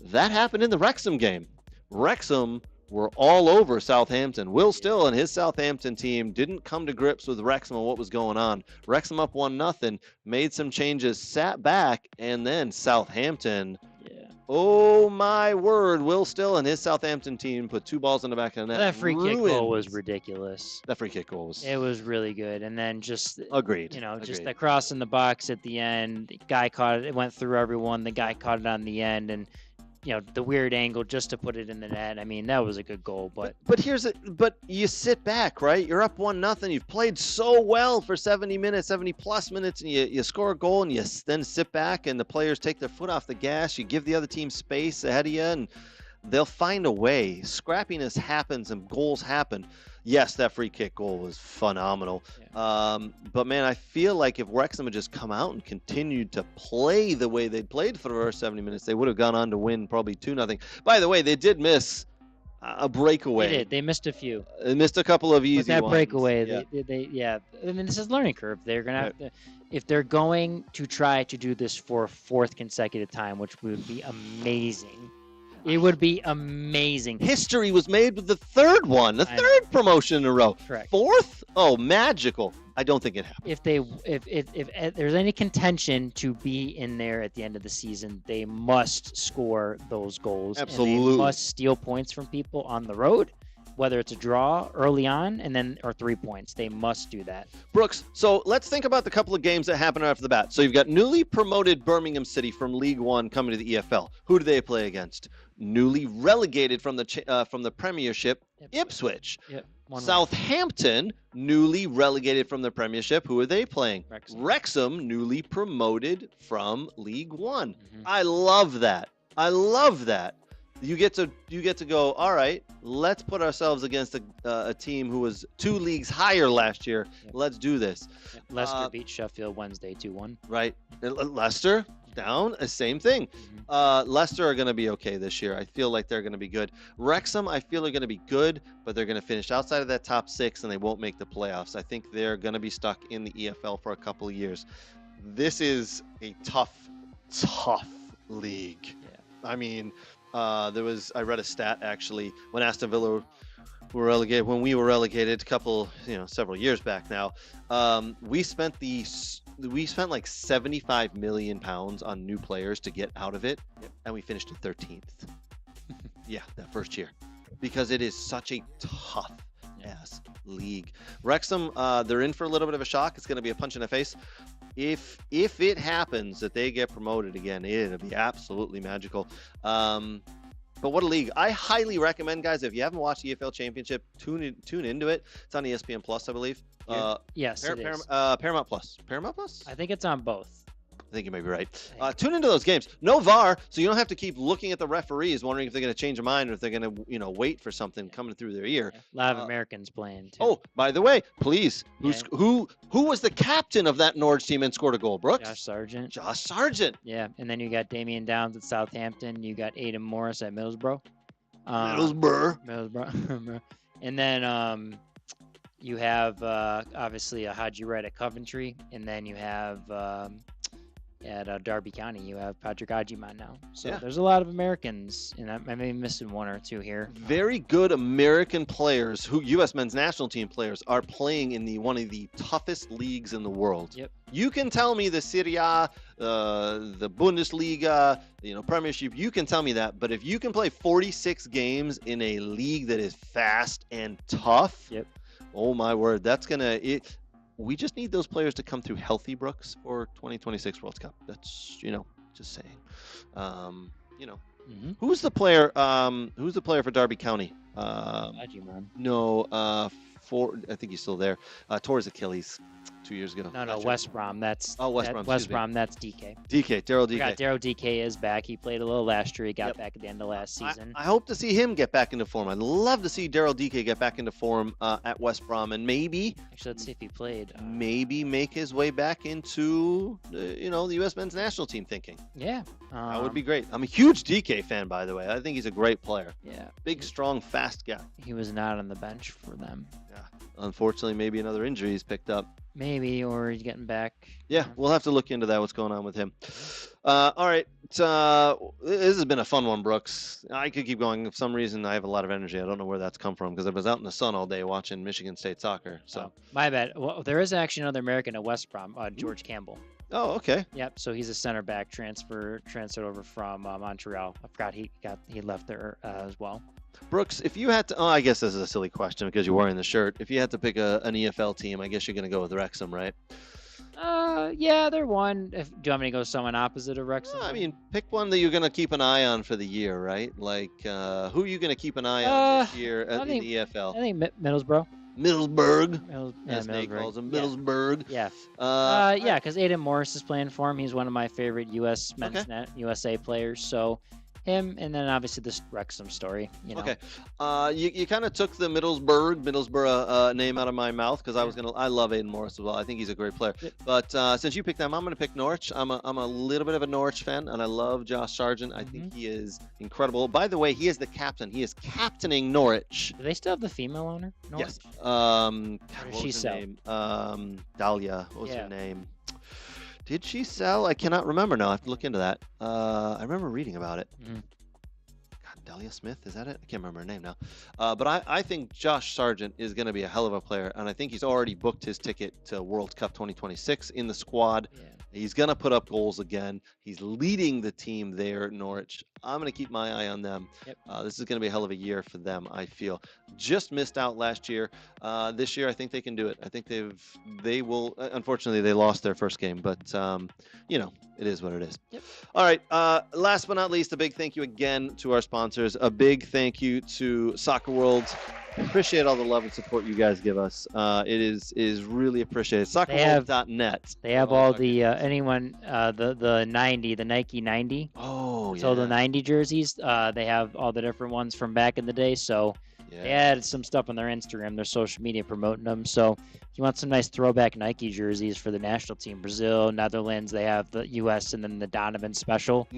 That happened in the Wrexham game. Wrexham were all over Southampton. Will Still and his Southampton team didn't come to grips with Wrexham and what was going on. Wrexham up 1-0, made some changes, sat back, and then Southampton. Oh my word! Will Still and his Southampton team put 2 balls in the back of the net. That free kick goal was ridiculous. That free kick goal was. It was really good, and then just Agreed. Just the cross in the box at the end. The guy caught it. It went through everyone. The guy caught it on the end, and the weird angle just to put it in the net. I mean, that was a good goal. But but you sit back, right? You're up 1-0. You've played so well for 70 minutes, 70 plus minutes, and you score a goal, and you then sit back, and the players take their foot off the gas. You give the other team space ahead of you, and they'll find a way. Scrappiness happens, and goals happen. Yes, that free kick goal was phenomenal. Yeah. But, man, I feel like if Wrexham had just come out and continued to play the way they played for the first 70 minutes, they would have gone on to win probably 2-0. By the way, they did miss a breakaway. They did. They missed a few. They missed a couple of easy ones. That breakaway, yeah. I mean, this is learning curve. They're going to have to, if they're going to try to do this for a 4th consecutive time, which would be amazing. It would be amazing. History was made with the 3rd one, the 3rd promotion in a row. Correct. 4th? Oh, magical. I don't think it happened. If there's any contention to be in there at the end of the season, they must score those goals. Absolutely. And they must steal points from people on the road, whether it's a draw early on or 3 points. They must do that. Brooks, so let's think about the couple of games that happened after the bat. So you've got newly promoted Birmingham City from League One coming to the EFL. Who do they play against? Newly relegated from the Premiership, Ipswich. Yep. Southampton, newly relegated from the Premiership. Who are they playing? Wrexham, newly promoted from League One. Mm-hmm. I love that. You get to go, all right, let's put ourselves against a team who was 2 leagues higher last year. Yep. Let's do this. Leicester beat Sheffield Wednesday 2-1. Right. Leicester down, same thing. Mm-hmm. Leicester are going to be okay this year. I feel like they're going to be good. Wrexham, I feel, are going to be good, but they're going to finish outside of that top 6, and they won't make the playoffs. I think they're going to be stuck in the EFL for a couple of years. This is a tough league. Yeah. I mean, I read a stat actually when Aston Villa were relegated, when we were relegated several years back now. We spent like 75 million pounds on new players to get out of it, and we finished in 13th. Yeah, that first year, because it is such a tough ass league. Wrexham, they're in for a little bit of a shock. It's going to be a punch in the face. If it happens that they get promoted again, it'll be absolutely magical. But what a league. I highly recommend, guys, if you haven't watched the EFL Championship, tune into it. It's on ESPN Plus, I believe. Yes, it is. Paramount Plus. Paramount Plus? I think it's on both. I think you may be right. Tune into those games. No VAR, so you don't have to keep looking at the referees, wondering if they're going to change their mind or if they're going to, wait for something coming through their ear. Yeah. A lot of Americans playing too. Oh, by the way, please, who was the captain of that Norwich team and scored a goal, Brooks? Josh Sargent. Yeah, and then you got Damian Downs at Southampton. You got Aidan Morris at Middlesbrough. Middlesbrough. And then you have obviously a Haji Wright at Coventry, and then you have at Derby County, you have Patrick Ajiman now. So there's a lot of Americans, and I may be missing 1 or 2 here. Very good American players, who U.S. men's national team players, are playing in one of the toughest leagues in the world. Yep. You can tell me the Serie A, the Bundesliga, Premiership. You can tell me that, but if you can play 46 games in a league that is fast and tough, oh my word, that's gonna it. We just need those players to come through healthy, Brooks, for 2026 World Cup. That's, just saying. Mm-hmm. Who's the player for Derby County? No, I think he's still there. Tore his Achilles 2 years ago. No, West Brom. That's West Brom. West Brom. That's DK. Daryl DK. Daryl DK is back. He played a little last year. He got back at the end of last season. I hope to see him get back into form. I'd love to see Daryl DK get back into form at West Brom, and maybe let's see if he played. Maybe make his way back into the U.S. men's national team thinking. Yeah, that would be great. I'm a huge DK fan, by the way. I think he's a great player. Yeah, big, strong, fast guy. He was not on the bench for them. Yeah, unfortunately, maybe another injury he's picked up. Maybe, or he's getting back. Yeah, we'll have to look into that, what's going on with him. All right. This has been a fun one, Brooks. I could keep going. For some reason, I have a lot of energy. I don't know where that's come from because I was out in the sun all day watching Michigan State soccer. So, my bad. Well, there is actually another American at West Brom, George Campbell. oh, okay. Yep. So he's a center back transferred over from Montreal. I forgot he left there as well. Brooks, if you had to, I guess this is a silly question because you're wearing the shirt. If you had to pick an EFL team, I guess you're going to go with Wrexham, right? Yeah, they're one. Do you want me to go someone opposite of Wrexham? I mean, pick one that you're going to keep an eye on for the year, right? Like, who are you going to keep an eye on this year in the EFL? I think Middlesbrough. Middlesbrough, Yeah, as Nate Middlesbrough. calls him, Yeah. Middlesbrough. Yeah. Yeah. Because Aiden Morris is playing for him. He's one of my favorite U.S. men's net USA players. So him, and then obviously this Wrexham story. You know. Okay. You kind of took the Middlesbrough name out of my mouth because I love Aiden Morris as well. I think he's a great player. Yep. But since you picked them, I'm gonna pick Norwich. I'm a little bit of a Norwich fan, and I love Josh Sargent. I think he is incredible. By the way, he is the captain. He is captaining Norwich. Do they still have the female owner? Yes. What What did she was her sell? name? Dahlia. What was Yeah. her name? Did she sell? I cannot remember now. I have to look into that. I remember reading about it. Mhm. God, Dahlia Smith, is that it? I can't remember her name now. But I think Josh Sargent is going to be a hell of a player, and I think he's already booked his ticket to World Cup 2026 in the squad. Yeah. He's going to put up goals again. He's leading the team there at Norwich. I'm going to keep my eye on them. Yep. This is going to be a hell of a year for them, I feel. Just missed out last year. This year, I think they can do it. I think they will. Unfortunately, they lost their first game, but it is what it is. Yep. All right. Last but not least, a big thank you again to our sponsors. A big thank you to Soccer World. Appreciate all the love and support you guys give us. It is really appreciated. Soccerworld.net. They have all the the Nike 90. Oh, yeah. So the 90 jerseys, they have all the different ones from back in the day. So Yeah. they added some stuff on their Instagram, their social media promoting them. So if you want some nice throwback Nike jerseys for the national team, Brazil, Netherlands, they have the U.S. and then the Donovan special.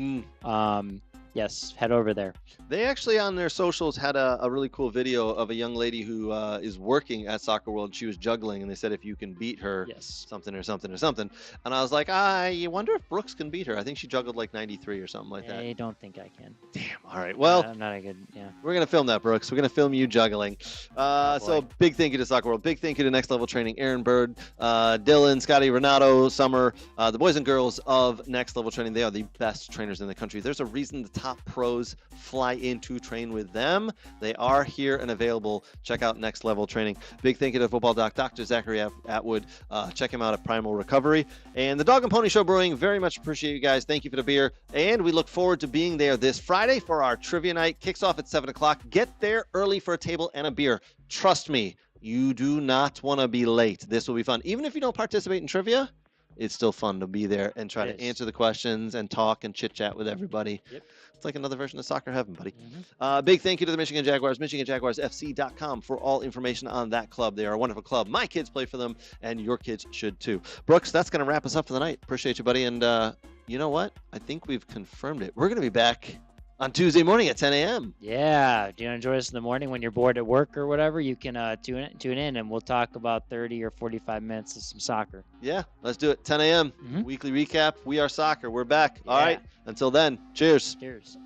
Yes, head over there. They actually on their socials had a really cool video of a young lady who is working at Soccer World. She was juggling, and they said if you can beat her, Yes. something or something or something. And I was like, I wonder if Brooks can beat her. I think she juggled like 93 or something like that. I don't think I can. Damn. All right. Well, I'm not a good. Yeah. we're going to film that, Brooks. We're going to film you juggling. So boy. big thank you to Soccer World. Big thank you to Next Level Training, Aaron Bird, Dylan, Scotty, Renato, Summer, the boys and girls of Next Level Training. They are the best trainers in the country. There's a reason the top pros fly in to train with them. They are here and available. Check out Next Level Training. Big thank you to Football Doc, Dr. Zachary Atwood. Check him out at Primal Recovery. And the Dog and Pony Show Brewing. Very much appreciate you guys. Thank you for the beer. And we look forward to being there this Friday for our trivia night. Kicks off at 7 o'clock. Get there early for a table and a beer. Trust me, you do not want to be late. This will be fun. Even if you don't participate in trivia, it's still fun to be there and try to answer the questions and talk and chit-chat with everybody. Yep. It's like another version of soccer heaven, buddy. Big thank you to the Michigan Jaguars, MichiganJaguarsFC.com for all information on that club. They are a wonderful club. My kids play for them, and your kids should too. Brooks, that's going to wrap us up for the night. Appreciate you, buddy. And you know what? I think we've confirmed it. We're going to be back on Tuesday morning at 10 a.m. Yeah. Do you want to join us in the morning when you're bored at work or whatever? You can tune in, and we'll talk about 30 or 45 minutes of some soccer. Yeah, let's do it. 10 a.m. Mhm. Weekly recap. We are soccer. We're back. All Yeah. right. Until then, cheers. Cheers.